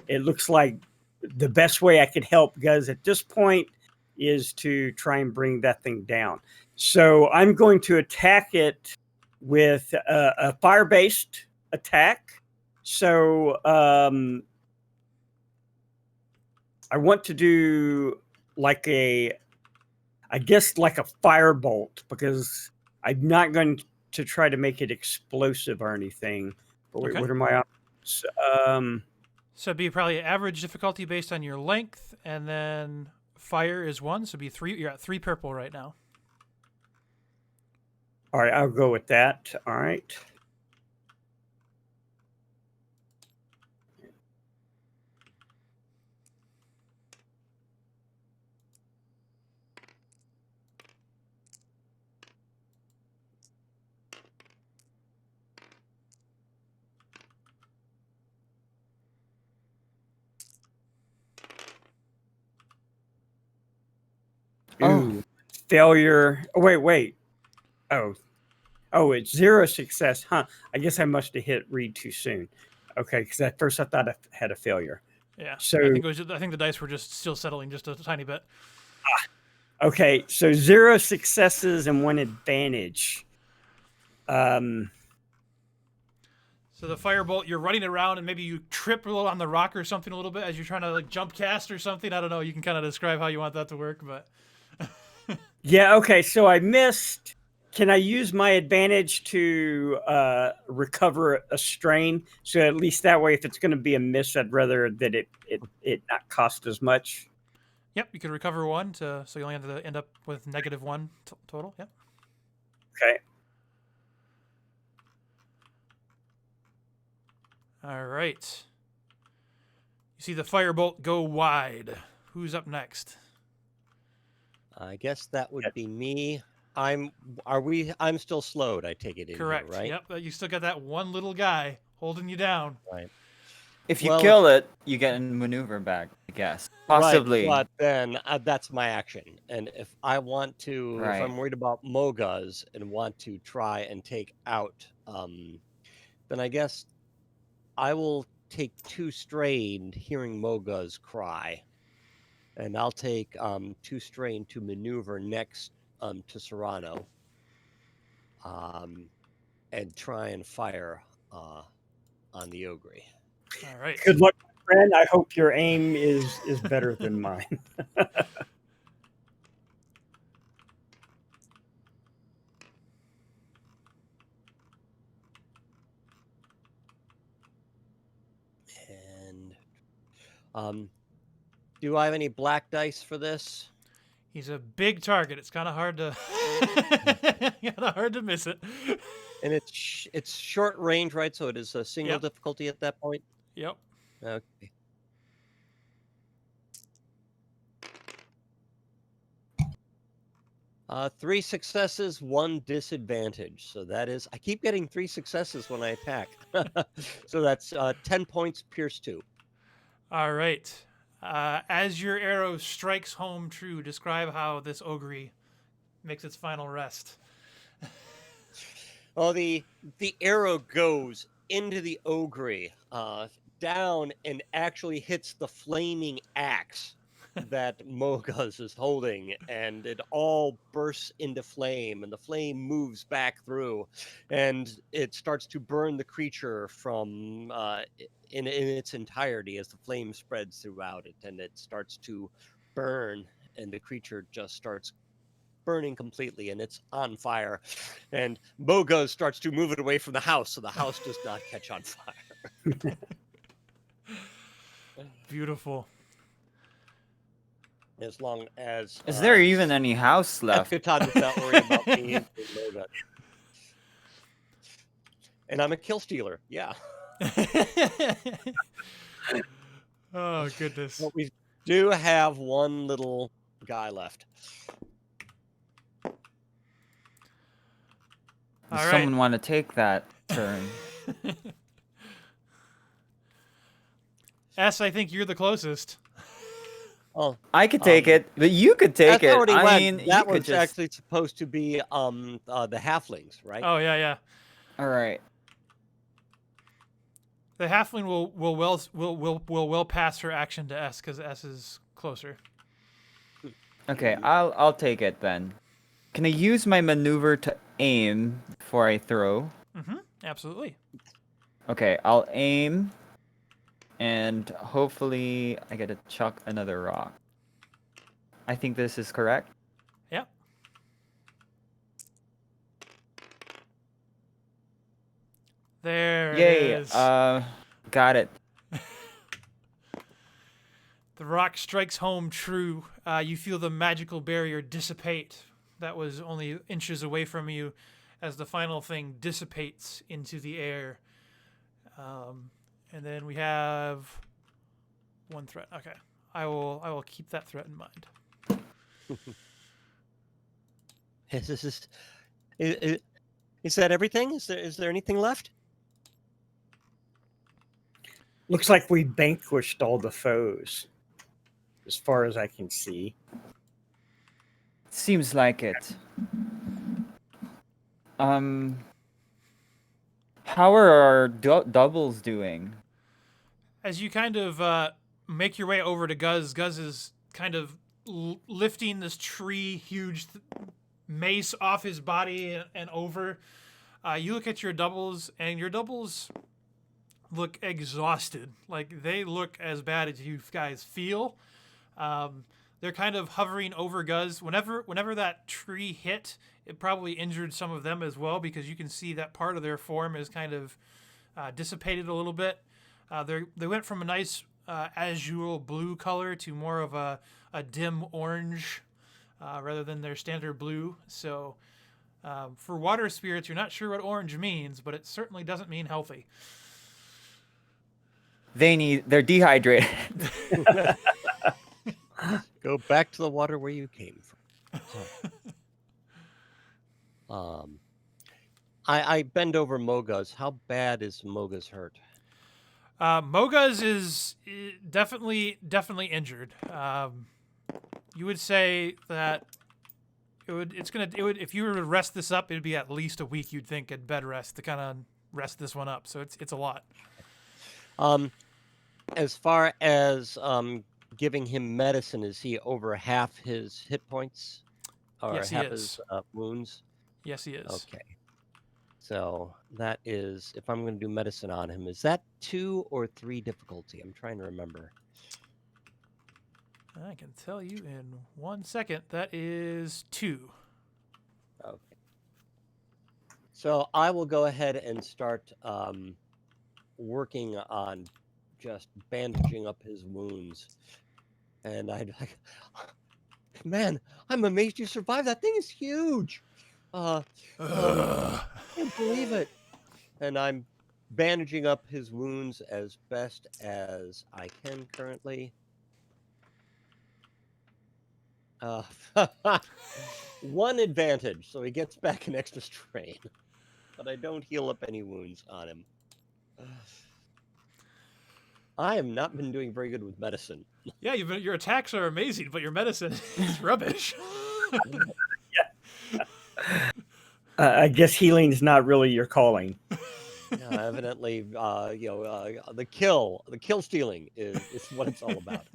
it looks like the best way I could help Guz at this point is to try and bring that thing down. So I'm going to attack it with a fire-based attack. So I want to do like I guess like a firebolt, because I'm not going to try to make it explosive or anything. But wait, Okay. what are my options? So it'd be probably average difficulty based on your length, and then fire is 1, so it'd be 3. You're at 3 purple right now. All right, I'll go with that. All right. Ooh, failure. Oh, wait. Oh, it's 0 success, huh? I guess I must have hit read too soon. Okay, because at first I thought I had a failure. Yeah. So I think the dice were just still settling just a tiny bit. okay, so 0 successes and 1 advantage. So the firebolt, you're running around and maybe you trip a little on the rock or something a little bit as you're trying to like jump cast or something. I don't know. You can kind of describe how you want that to work, but Yeah, okay, so I missed. Can I use my advantage to recover a strain? So at least that way, if it's going to be a miss, I'd rather that it not cost as much. yep, you could recover 1 so you only have to end up with -1 total. Yep. Okay. All right. You see the firebolt go wide. Who's up next? I guess that would be me. I'm still slowed, I take it in Correct. here, right? Yep. You still got that one little guy holding you down. Right. If you Well, kill it, you get a maneuver back, I guess. Possibly. Right, but then that's my action. And if I want to, if Right. I'm worried about Mogas and want to try and take out, then I guess I will take 2 strain hearing Mogas cry. And I'll take 2 strain to maneuver next to Serrano. And try and fire on the ogre. All right. Good luck, my friend. I hope your aim is better than mine. And do I have any black dice for this? He's a big target. It's kind of hard to miss it. And it's short range, right? So it is a single difficulty at that point. Yep. Okay. Three successes, 1 disadvantage. So that is, I keep getting 3 successes when I attack. So that's 10 points, pierce 2. All right. As your arrow strikes home true, describe how this ogre makes its final rest. Oh, the arrow goes into the ogre, down and actually hits the flaming axe that Mogas is holding, and it all bursts into flame, and the flame moves back through, and it starts to burn the creature from in its entirety as the flame spreads throughout it, and it starts to burn, and the creature just starts burning completely, and it's on fire, and Mogas starts to move it away from the house so the house does not catch on fire. Beautiful. As long as Is there even any house left? Eschaton does not worry about me and Mogas. And I'm a kill stealer, yeah. Oh, goodness. But we do have one little guy left. Does All right. someone want to take that turn? S, I think you're the closest. Oh, I could take it, but you could take that's it. already I went. mean, you That could was just. actually supposed to be the halflings, right? Oh, yeah. All right. The halfling will well pass her action to S because S is closer. Okay, I'll take it then. Can I use my maneuver to aim before I throw? Absolutely. Okay, I'll aim, and hopefully I get to chuck another rock. I think this is correct. Yep. There Yay! it is. Got it. The rock strikes home true. You feel the magical barrier dissipate. That was only inches away from you as the final thing dissipates into the air. And then we have one threat. Okay. I will keep that threat in mind. Is that everything? Is there anything left? Looks like we vanquished all the foes, as far as I can see. Seems like it. How are our doubles doing? As you kind of make your way over to Guz, Guz is kind of lifting this tree, huge mace off his body and over. You look at your doubles, and your doubles look exhausted. Like, they look as bad as you guys feel. They're kind of hovering over Guz. Whenever that tree hit, it probably injured some of them as well, because you can see that part of their form is kind of dissipated a little bit. They went from a nice azure blue color to more of a dim orange rather than their standard blue. So for water spirits, you're not sure what orange means, but it certainly doesn't mean healthy. They're dehydrated. Go back to the water where you came from. I bend over Moguz. How bad is Moguz hurt? Moguz is definitely injured. You would say that it would if you were to rest this up, it'd be at least a week, you'd think, at bed rest to kind of rest this one up. So it's a lot. As far as giving him medicine, is he over half his hit points? Or Yes, he half is. his wounds? Yes, he is. Okay. So that is, if I'm going to do medicine on him, is that 2 or 3 difficulty? I'm trying to remember. I can tell you in 1 second. That is 2. Okay. So I will go ahead and start working on just bandaging up his wounds. And I'd like, man, I'm amazed you survived. That thing is huge. I can't believe it. And I'm bandaging up his wounds as best as I can currently. 1 advantage, so he gets back an extra strain. But I don't heal up any wounds on him. I have not been doing very good with medicine. Yeah, your attacks are amazing, but your medicine is rubbish. I guess healing is not really your calling. Yeah, evidently, the kill stealing is what it's all about.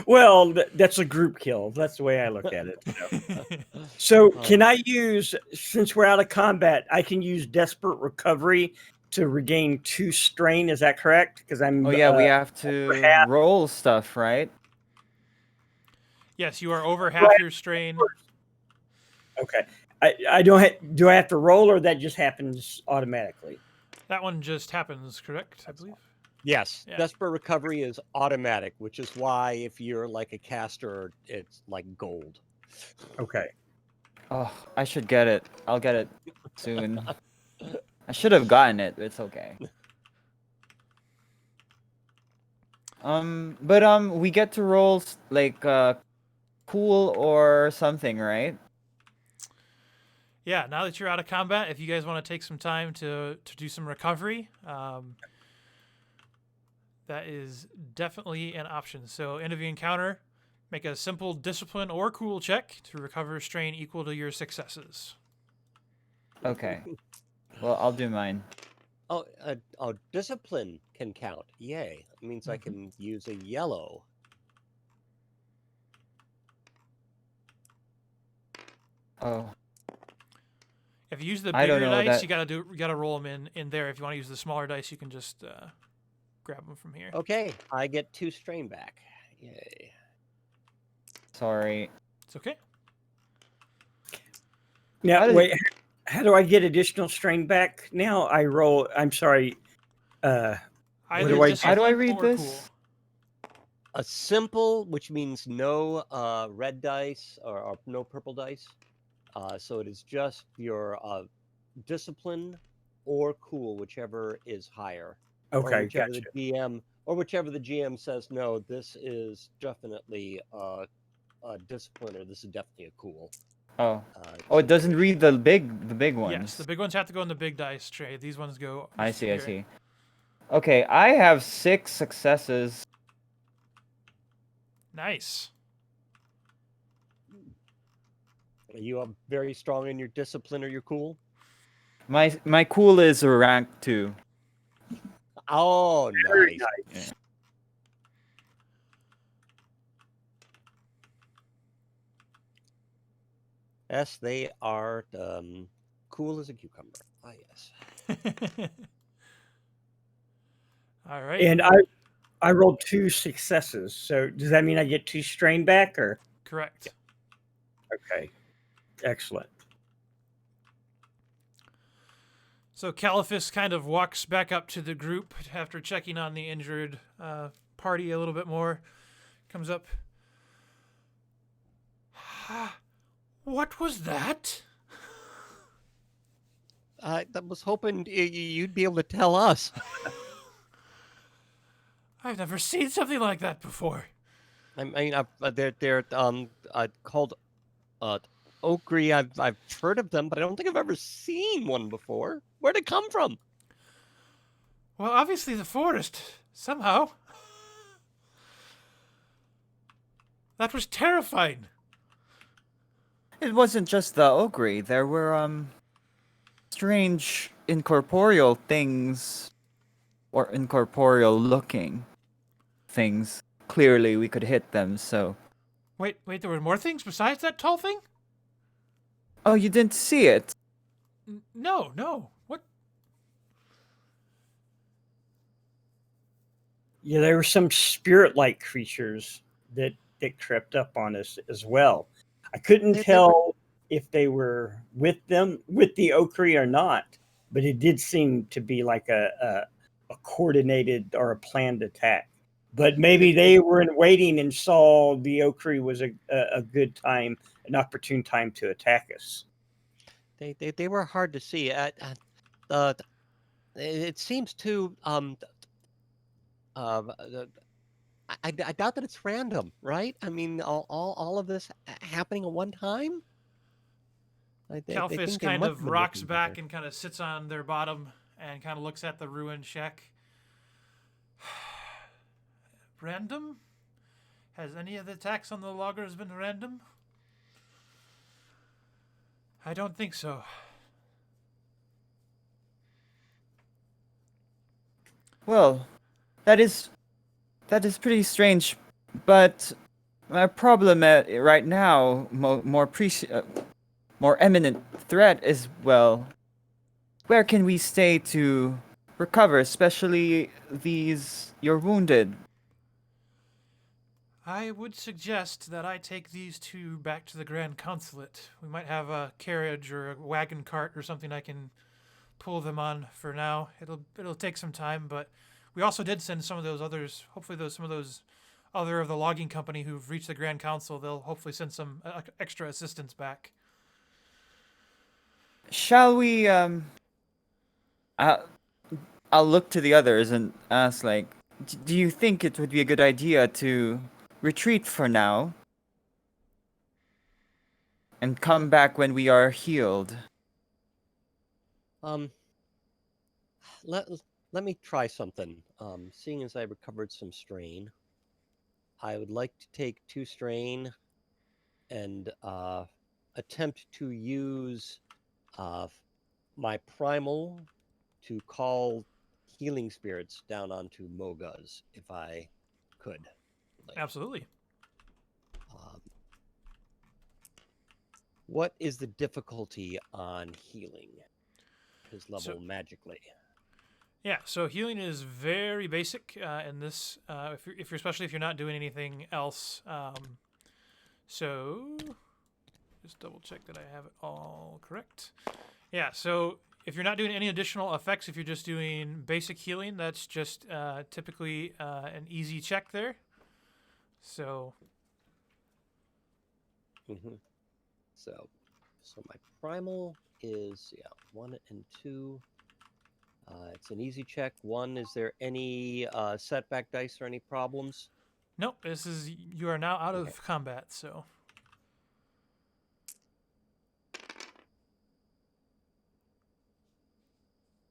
Well, that's a group kill. That's the way I look at it. So can I use, since we're out of combat, I can use Desperate Recovery to regain 2 strain. Is that correct? Because I'm. Oh yeah, we have to roll stuff, right? Yes, you are over half your strain. Okay. I don't. Do I have to roll, or that just happens automatically? That one just happens, correct? I believe. Yes, Yeah. Desperate Recovery is automatic, which is why if you're like a caster, it's like gold. Okay. Oh, I should get it. I'll get it soon. I should have gotten it. It's okay. But we get to roll like cool or something, right? Yeah, now that you're out of combat, if you guys want to take some time to do some recovery, that is definitely an option. So, end of the encounter, make a simple discipline or cool check to recover strain equal to your successes. Okay. Well, I'll do mine. Oh, discipline can count. Yay! It means I can use a yellow. Oh, If you use the I don't bigger know dice, that. you gotta roll them in there. If you want to use the smaller dice, you can just grab them from here. Okay, I get 2 strain back. Yay! Sorry. It's okay. Now, How did- wait, how do I get additional strain back? Now I roll. I'm sorry. Either do I do? How do I discipline read or this? cool. A simple, which means no red dice or no purple dice. So it is just your discipline or cool, whichever is higher, or Okay, whichever gotcha. the GM says no. This is definitely a discipline, or this is definitely a cool. Oh. Oh, it doesn't read the big ones. Yes, the big ones have to go in the big dice tray. These ones go. I see. I here. see. Okay, I have 6 successes. Nice. Are you very strong in your discipline or your cool? My cool is a rank 2. Oh, Very nice. nice. Yes, they are cool as a cucumber. Ah, yes. All right. And I rolled 2 successes. So does that mean I get 2 strain back, or? Correct. Okay, excellent. So Caliphus kind of walks back up to the group after checking on the injured party a little bit more. Comes up. What was that? I was hoping you'd be able to tell us. I've never seen something like that before. I mean, they're called ochre. I've heard of them, but I don't think I've ever seen one before. Where'd it come from? Well, obviously the forest. Somehow. That was terrifying. It wasn't just the ogre. There were strange incorporeal things, or incorporeal looking things. Clearly, we could hit them. So. Wait, there were more things besides that tall thing? Oh, you didn't see it. No. What? Yeah, there were some spirit-like creatures that crept up on us as well. I couldn't They were- tell if they were with the Okri or not, but it did seem to be like a coordinated or a planned attack. But maybe they were waiting and saw the Okri was a good time, an opportune time to attack us. They were hard to see. It seems to I doubt that it's random, right? I mean, all of this happening at one time. They Caliphus think they kind must of have been rocks looking back together. and kind of sits on their bottom and kind of looks at the ruined shack. Random? Has any of the attacks on the loggers been random? I don't think so. Well, that is pretty strange, but my problem right now, more eminent threat is, well, where can we stay to recover, especially you're wounded. I would suggest that I take these two back to the Grand Consulate. We might have a carriage or a wagon cart or something I can pull them on for now. It'll take some time, but we also did send some of those others. Hopefully, some of those other of the logging company who've reached the Grand Council, they'll hopefully send some extra assistance back. Shall we, I'll look to the others and ask, like, do you think it would be a good idea to retreat for now and come back when we are healed? Let me try something. Seeing as I recovered some strain, I would like to take 2 strain and attempt to use my primal to call healing spirits down onto Moguz if I could. Absolutely. Um, what is the difficulty on healing his level magically? Yeah, so healing is very basic in this. If you're especially if you're not doing anything else. So just double check that I have it all correct. Yeah, so if you're not doing any additional effects, if you're just doing basic healing, that's just typically an easy check there. So. Mm-hmm. So my primal is 1 and 2. It's an easy check. 1, is there any setback dice or any problems? Nope, you are now out Okay. of combat, so.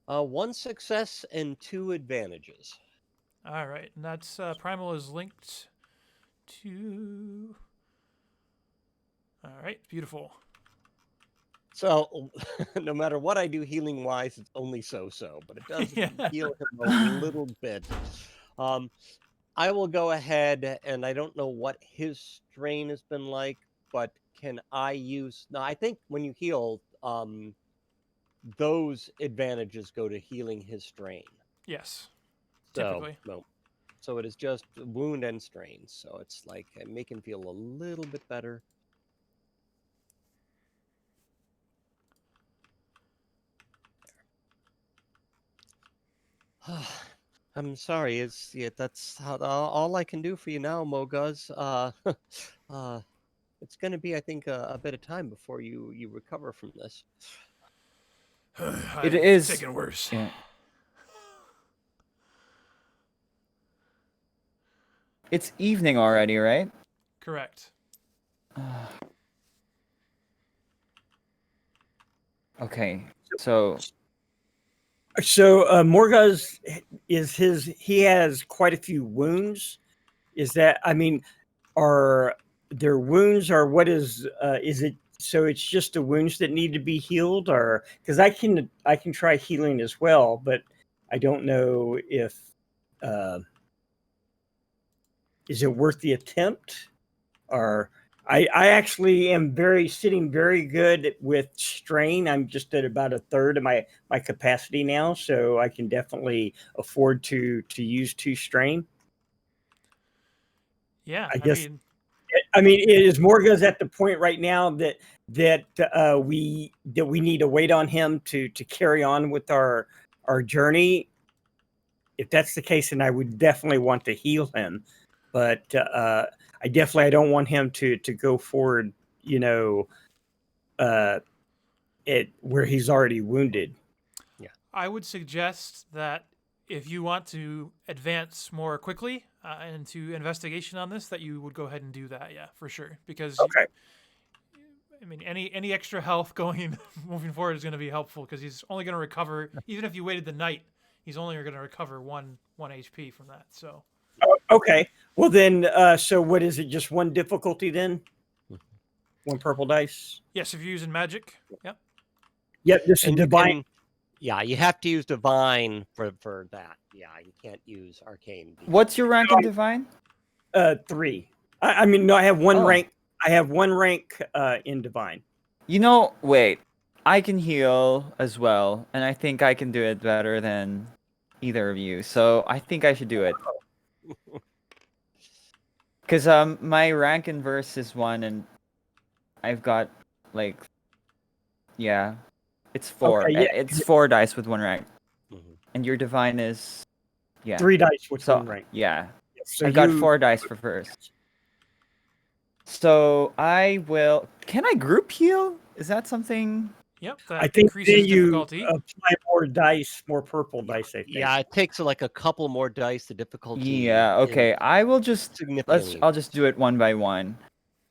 One success and 2 advantages. All right, and that's primal is linked to. All right, beautiful. So no matter what I do healing wise, it's only so, but it does Yeah. heal him a little bit. I will go ahead, and I don't know what his strain has been like, but can I use? No, I think when you heal, those advantages go to healing his strain. Yes. So, Typically. no. So it is just wound and strain. So it's like I make him feel a little bit better. I'm sorry. That's all I can do for you now, Moguz. It's going to be, I think, a bit of time before you recover from this. It is taken worse. Yeah. It's evening already, right? Correct. Okay. So Morguz he has quite a few wounds. Is that, I mean, are there wounds, or what is it? So it's just the wounds that need to be healed, or because I can try healing as well, but I don't know if is it worth the attempt, or I actually am sitting very good with strain. I'm just at about a third of my capacity now, so I can definitely afford to use 2 strain. Yeah, I guess. mean, Is Morguz at the point right now that we need to wait on him to carry on with our journey? If that's the case, then I would definitely want to heal him, but I don't want him to go forward. Where he's already wounded. Yeah. I would suggest that if you want to advance more quickly into investigation on this, that you would go ahead and do that. Yeah, for sure. Because Okay. I mean, any extra health going moving forward is going to be helpful because he's only going to recover. Even if you waited the night, he's only going to recover one HP from that. So. Okay. Well then, so what is it? Just 1 difficulty then? 1 purple dice. Yes, if you're using magic. Yep. Yep. This is divine. Yeah, you have to use divine for that. Yeah, you can't use arcane. what's your rank in divine? 3. I mean, no, I have 1 Oh. rank. I have 1 rank in divine. Wait. I can heal as well, and I think I can do it better than either of you. So I think I should do it. Because my rank in verse is 1, and I've got it's 4. Okay, yeah. It's 4 dice with 1 rank, Mm-hmm. and your divine is 3 dice with so 1 rank. yeah. So I got 4 dice for first. So I will. Can I group heal? Is that something? Yep. I That think increases then you difficulty. apply more dice, more purple dice. I think. Yeah, it takes like a couple more dice. The difficulty. Yeah. Okay. I will just significantly. I'll just do it one by one.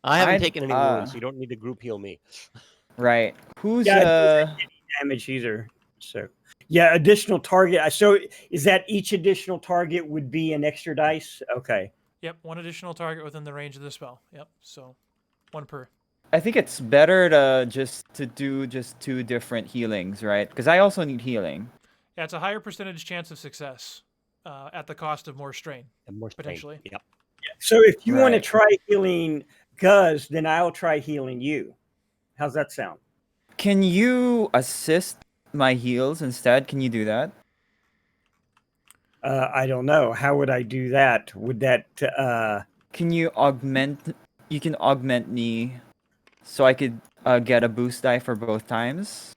I haven't I'd, taken any wounds, so you don't need to group heal me. Right. Who's Yeah, it doesn't take any damage either. So yeah, additional target. So is that each additional target would be an extra dice? Okay. Yep. 1 additional target within the range of the spell. Yep. So 1 per. I think it's better to do 2 different healings, right? Because I also need healing. Yeah, it's a higher percentage chance of success at the cost of more strain, And more strain. potentially. Yep. So if you want to Right. try healing Guz, then I'll try healing you. How's that sound? Can you assist my heals instead? Can you do that? I don't know. How would I do that? Would that Can you augment? You can augment me, so I could get a boost die for both times.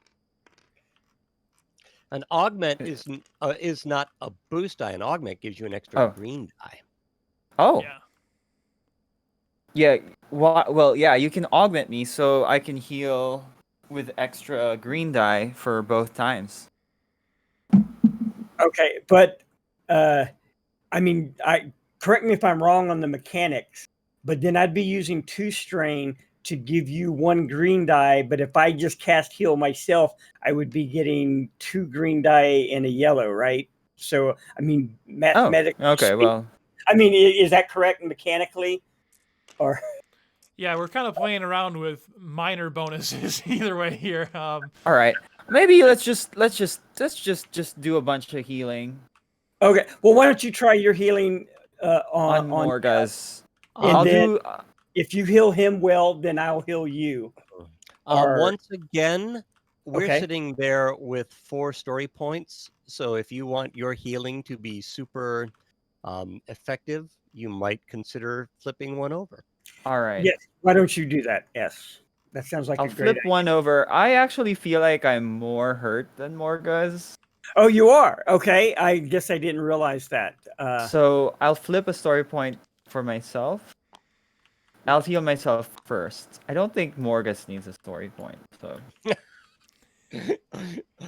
An augment is not a boost die. An augment gives you an extra Oh. green die. Oh. Yeah. Yeah. Well, yeah. You can augment me, so I can heal with extra green die for both times. okay? But I mean, I correct me if I'm wrong on the mechanics, but then I'd be using 2 strain to give you 1 green die. But if I just cast heal myself, I would be getting 2 green die and a yellow, right? So I mean, Oh. mathematically. Okay. Well. I mean, is that correct mechanically? Or Yeah, we're kind of playing around with minor bonuses either way here. All right. Maybe let's just do a bunch of healing okay, well, why don't you try your healing on on Morgas. and I'll then do. if you heal him well, then I'll heal you. Or- Once again, we're Okay. sitting there with 4 story points. So if you want your healing to be super effective, you might consider flipping one over. All right. Yes. Why don't you do that? Yes. That sounds like I'll a great flip one over. I actually feel like I'm more hurt than Morgas. Oh, you are? Okay. I guess I didn't realize that. So I'll flip a story point for myself. I'll heal myself first. I don't think Morgas needs a story point. So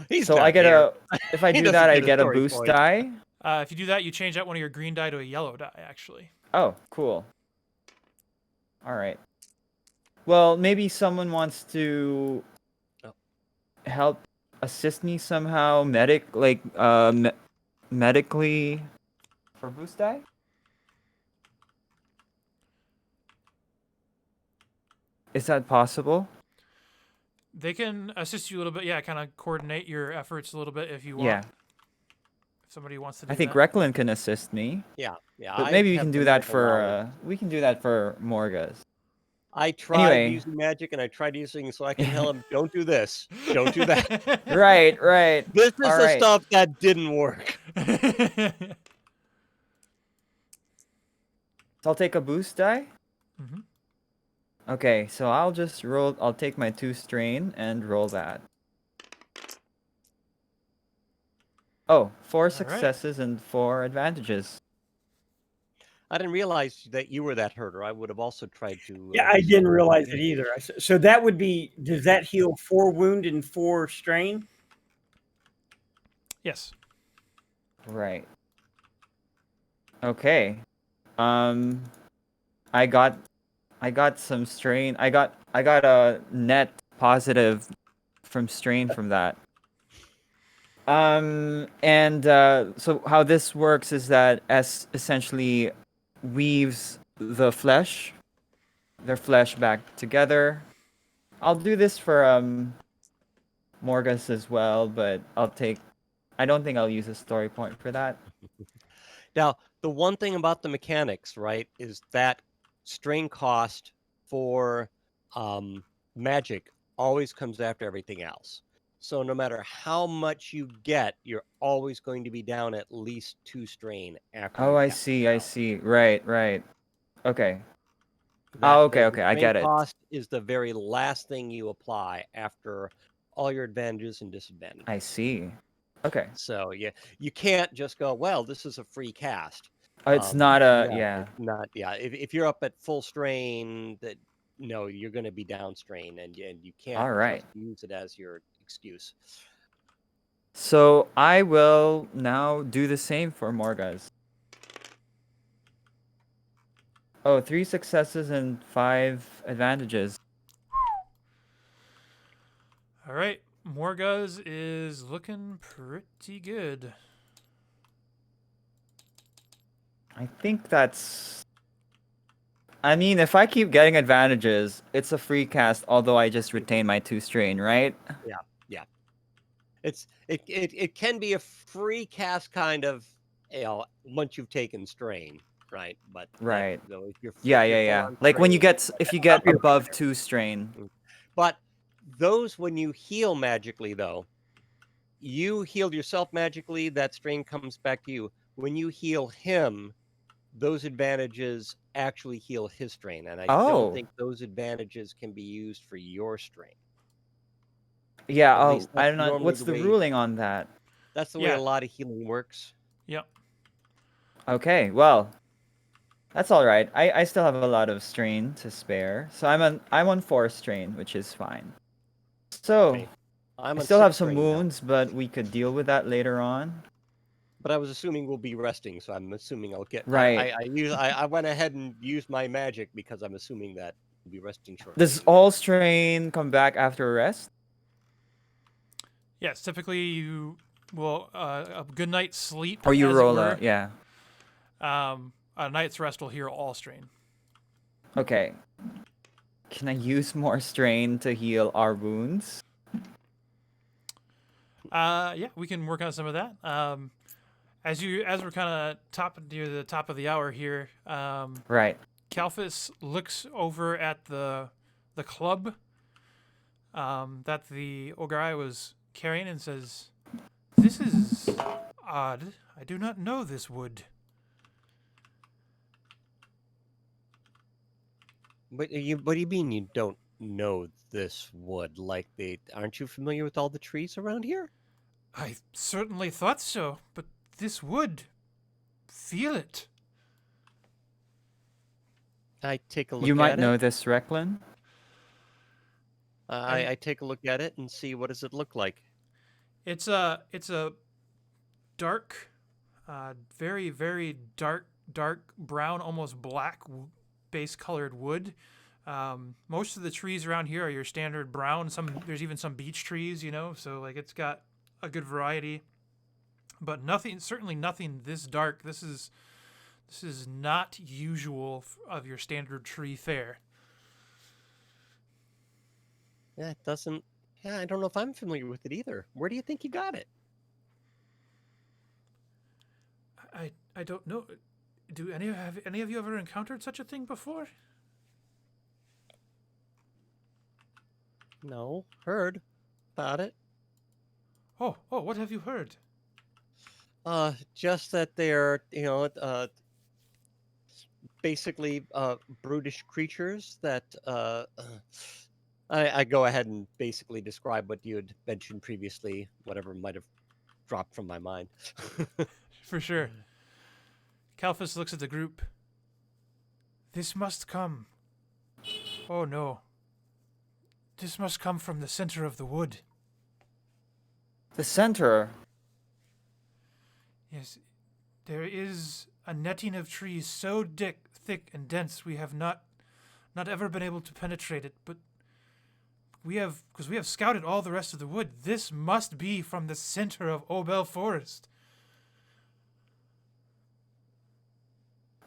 He's I not get here. if I He do doesn't that, I get a get a story boost point. die. If you do that, you change out one of your green die to a yellow die, actually. Oh, cool. All right. Well, maybe someone wants to Oh. help assist me somehow, medically for boost die. Is that possible? They can assist you a little bit. Yeah, kind of coordinate your efforts a little bit if you want. Yeah. If somebody wants to do I think that. Reklin can assist me. Yeah. But I maybe we have can the do that medical knowledge. for we can do that for Morgas. I tried Anyway. using magic and I tried using so I can tell him, don't do this. Don't do that. Right, right. This is All the right. stuff that didn't work. So I'll take a boost die. Mhm. Okay, so I'll just roll. I'll take my 2 strain and roll that. Oh, 4 successes and 4 advantages. I didn't realize that you were that hurt, or I would have also tried to. Yeah, I didn't realize it either. So that would be, does that heal 4 wound and 4 strain? Yes. Right. Okay. I got some strain. I got a net positive from strain from that. And so how this works is that S essentially weaves their flesh back together. I'll do this for Morgus as well, but I don't think I'll use a story point for that. Now, the one thing about the mechanics, right, is that strain cost for magic always comes after everything else. So no matter how much you get, you're always going to be down at least 2 strain after. Oh, you I cast see. the I spell. see. Right. Okay. That Okay, the okay, I strain get it. cost is the very last thing you apply after all your advantages and disadvantages. I see. Okay. So you can't just go, well, this is a free cast. It's not a No, yeah. it's not. Yeah, if you're up at full strain, that no, you're going to be down strain, and you can't All right. just use it as your excuse. So I will now do the same for Morgas. Oh, 3 successes and 5 advantages. All right. Morguz is looking pretty good. I think that's. I mean, if I keep getting advantages, it's a free cast, although I just retain my 2 strain, right? Yeah. It can be a free cast kind of, once you've taken strain, right? But then, Right. if you're Yeah, if you're yeah, full yeah. on Like when you strain, get if you get above 2 strain. but those when you heal magically though, you healed yourself magically, that strain comes back to you. When you heal him, those advantages actually heal his strain, and I don't Oh. think those advantages can be used for your strain. Yeah, At least I that's don't know. normally What's the the way ruling on that? a Yeah. lot of healing works. Yep. Okay, well, that's all right. I still have a lot of strain to spare. So I'm on 4 strain, which is fine. So, Okay. I'm I on still have 6 some strain now, wounds, but we could deal with that later on. but I was assuming we'll be resting, so I'm assuming I'll get. Right. I went ahead and used my magic because I'm assuming that we'll be resting shortly. Does all strain come back after a rest? Yes. Typically, you will a good night's sleep, Or you as it roll were. yeah. A night's rest will heal all strain. Okay. Can I use more strain to heal our wounds? Yeah, we can work on some of that. As we're kind of near the top of the hour here, Right. Kalphus looks over at the club that the Ograi was carrying and says, "This is odd. I do not know this wood." What do you mean you don't know this wood? Like aren't you familiar with all the trees around here? I certainly thought so, but this wood, feel it. I take a You look might at it. know this, Recklin. I take a look at it and see, what does it look like. It's a dark, very very dark brown, almost black base colored wood. Most of the trees around here are your standard brown. There's even some beech trees, so like it's got a good variety. But certainly nothing this dark. This is not usual of your standard tree fare. Yeah, it doesn't. Yeah, I don't know if I'm familiar with it either. Where do you think you got it? I don't know. Have any of you ever encountered such a thing before? No, heard about it. Oh, what have you heard? Just that they're, basically brutish creatures that I go ahead and basically describe what you had mentioned previously, whatever might have dropped from my mind. For sure. Kalphus looks at the group. This must come. Oh no. This must come from the center of the wood. The center. Yes, there is a netting of trees so thick and dense we have not ever been able to penetrate it, but because we have scouted all the rest of the wood. This must be from the center of Obel Forest.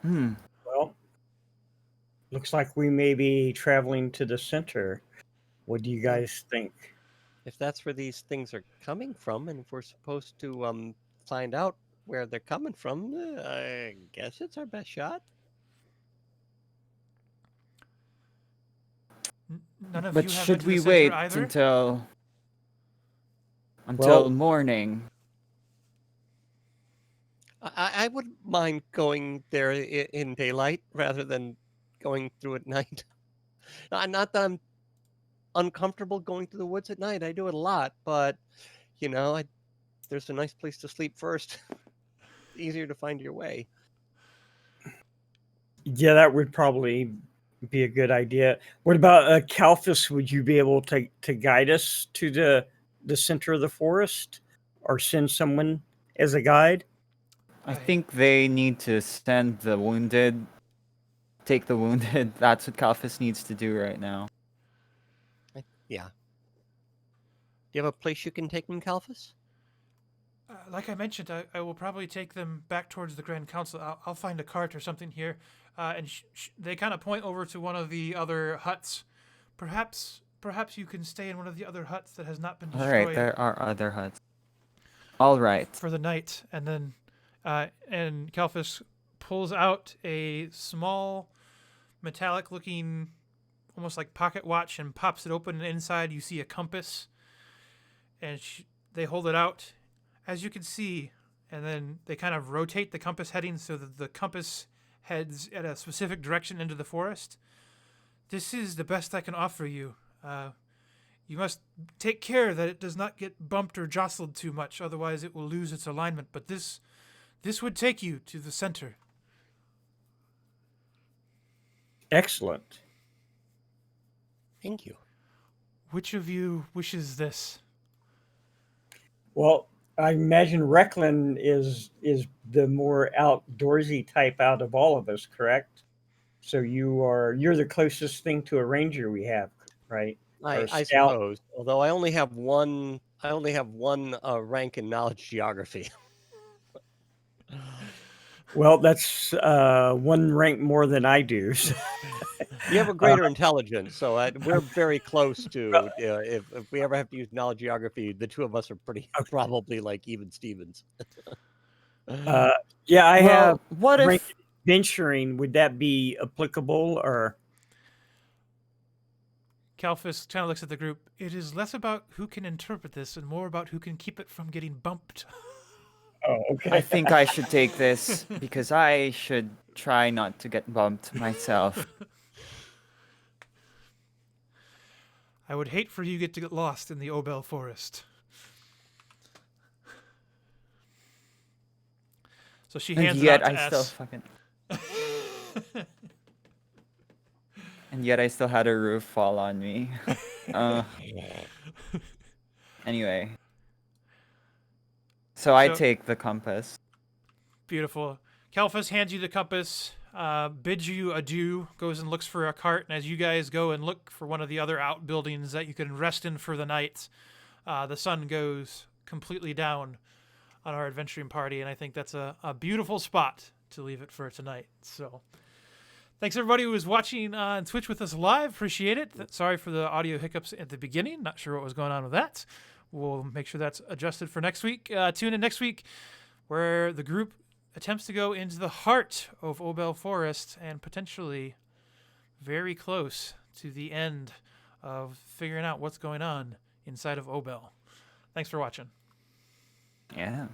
Well, looks like we may be traveling to the center. What do you guys think? If that's where these things are coming from, and if we're supposed to find out where they're coming from, I guess it's our best shot. None of But you have should been to the we center wait either? until Well- morning? I wouldn't mind going there in daylight rather than going through at night. Not that I'm uncomfortable going through the woods at night. I do it a lot, but there's a nice place to sleep first. Easier to find your way. Yeah, that would probably be a good idea. What about Kalphus? Would you be able to guide us to the center of the forest, or send someone as a guide? I think they need to send the wounded. Take the wounded. That's what Kalphus needs to do right now. Yeah. Do you have a place you can take them, Kalphus? Like I mentioned, I will probably take them back towards the Grand Council. I'll find a cart or something here, and they kind of point over to one of the other huts. Perhaps you can stay in one of the other huts that has not been All destroyed. right, there are other huts. All right. for the night, and then and Kalfis pulls out a small metallic-looking, almost like pocket watch, and pops it open. And inside, you see a compass, and they hold it out, as you can see, and then they kind of rotate the compass heading so that the compass heads at a specific direction into the forest. This is the best I can offer you. You must take care that it does not get bumped or jostled too much, otherwise it will lose its alignment. But this would take you to the center. Excellent. Thank you. Which of you wishes this? Well, I imagine Recklin is the more outdoorsy type out of all of us, correct? So you're the closest thing to a ranger we have, right? Or I scout. suppose. Although I only have one rank in knowledge geography. Well, that's one rank more than I do. So, You have a greater intelligence, so we're very close to. If we ever have to use knowledge geography, the two of us are pretty probably like even Stevens. yeah, I have Well, what rank if venturing. Would that be applicable or? Kalfis kind of looks at the group. It is less about who can interpret this and more about who can keep it from getting bumped. Oh, okay. I think I should take this because I should try not to get bumped myself. I would hate for you to get lost in the Obel forest. So she hands And it out yet to I still S. fucking. And yet I still had a roof fall on me. Anyway. So I So- take the compass. Beautiful. Kalfis hands you the compass, bids you adieu, goes and looks for a cart, and as you guys go and look for one of the other outbuildings that you can rest in for the night, the sun goes completely down on our adventuring party, and I think that's a beautiful spot to leave it for tonight. So thanks everybody who was watching on Twitch with us live. Appreciate it. Sorry for the audio hiccups at the beginning. Not sure what was going on with that. We'll make sure that's adjusted for next week. Tune in next week where the group attempts to go into the heart of Obel Forest and potentially very close to the end of figuring out what's going on inside of Obel. Thanks for watching. Yeah.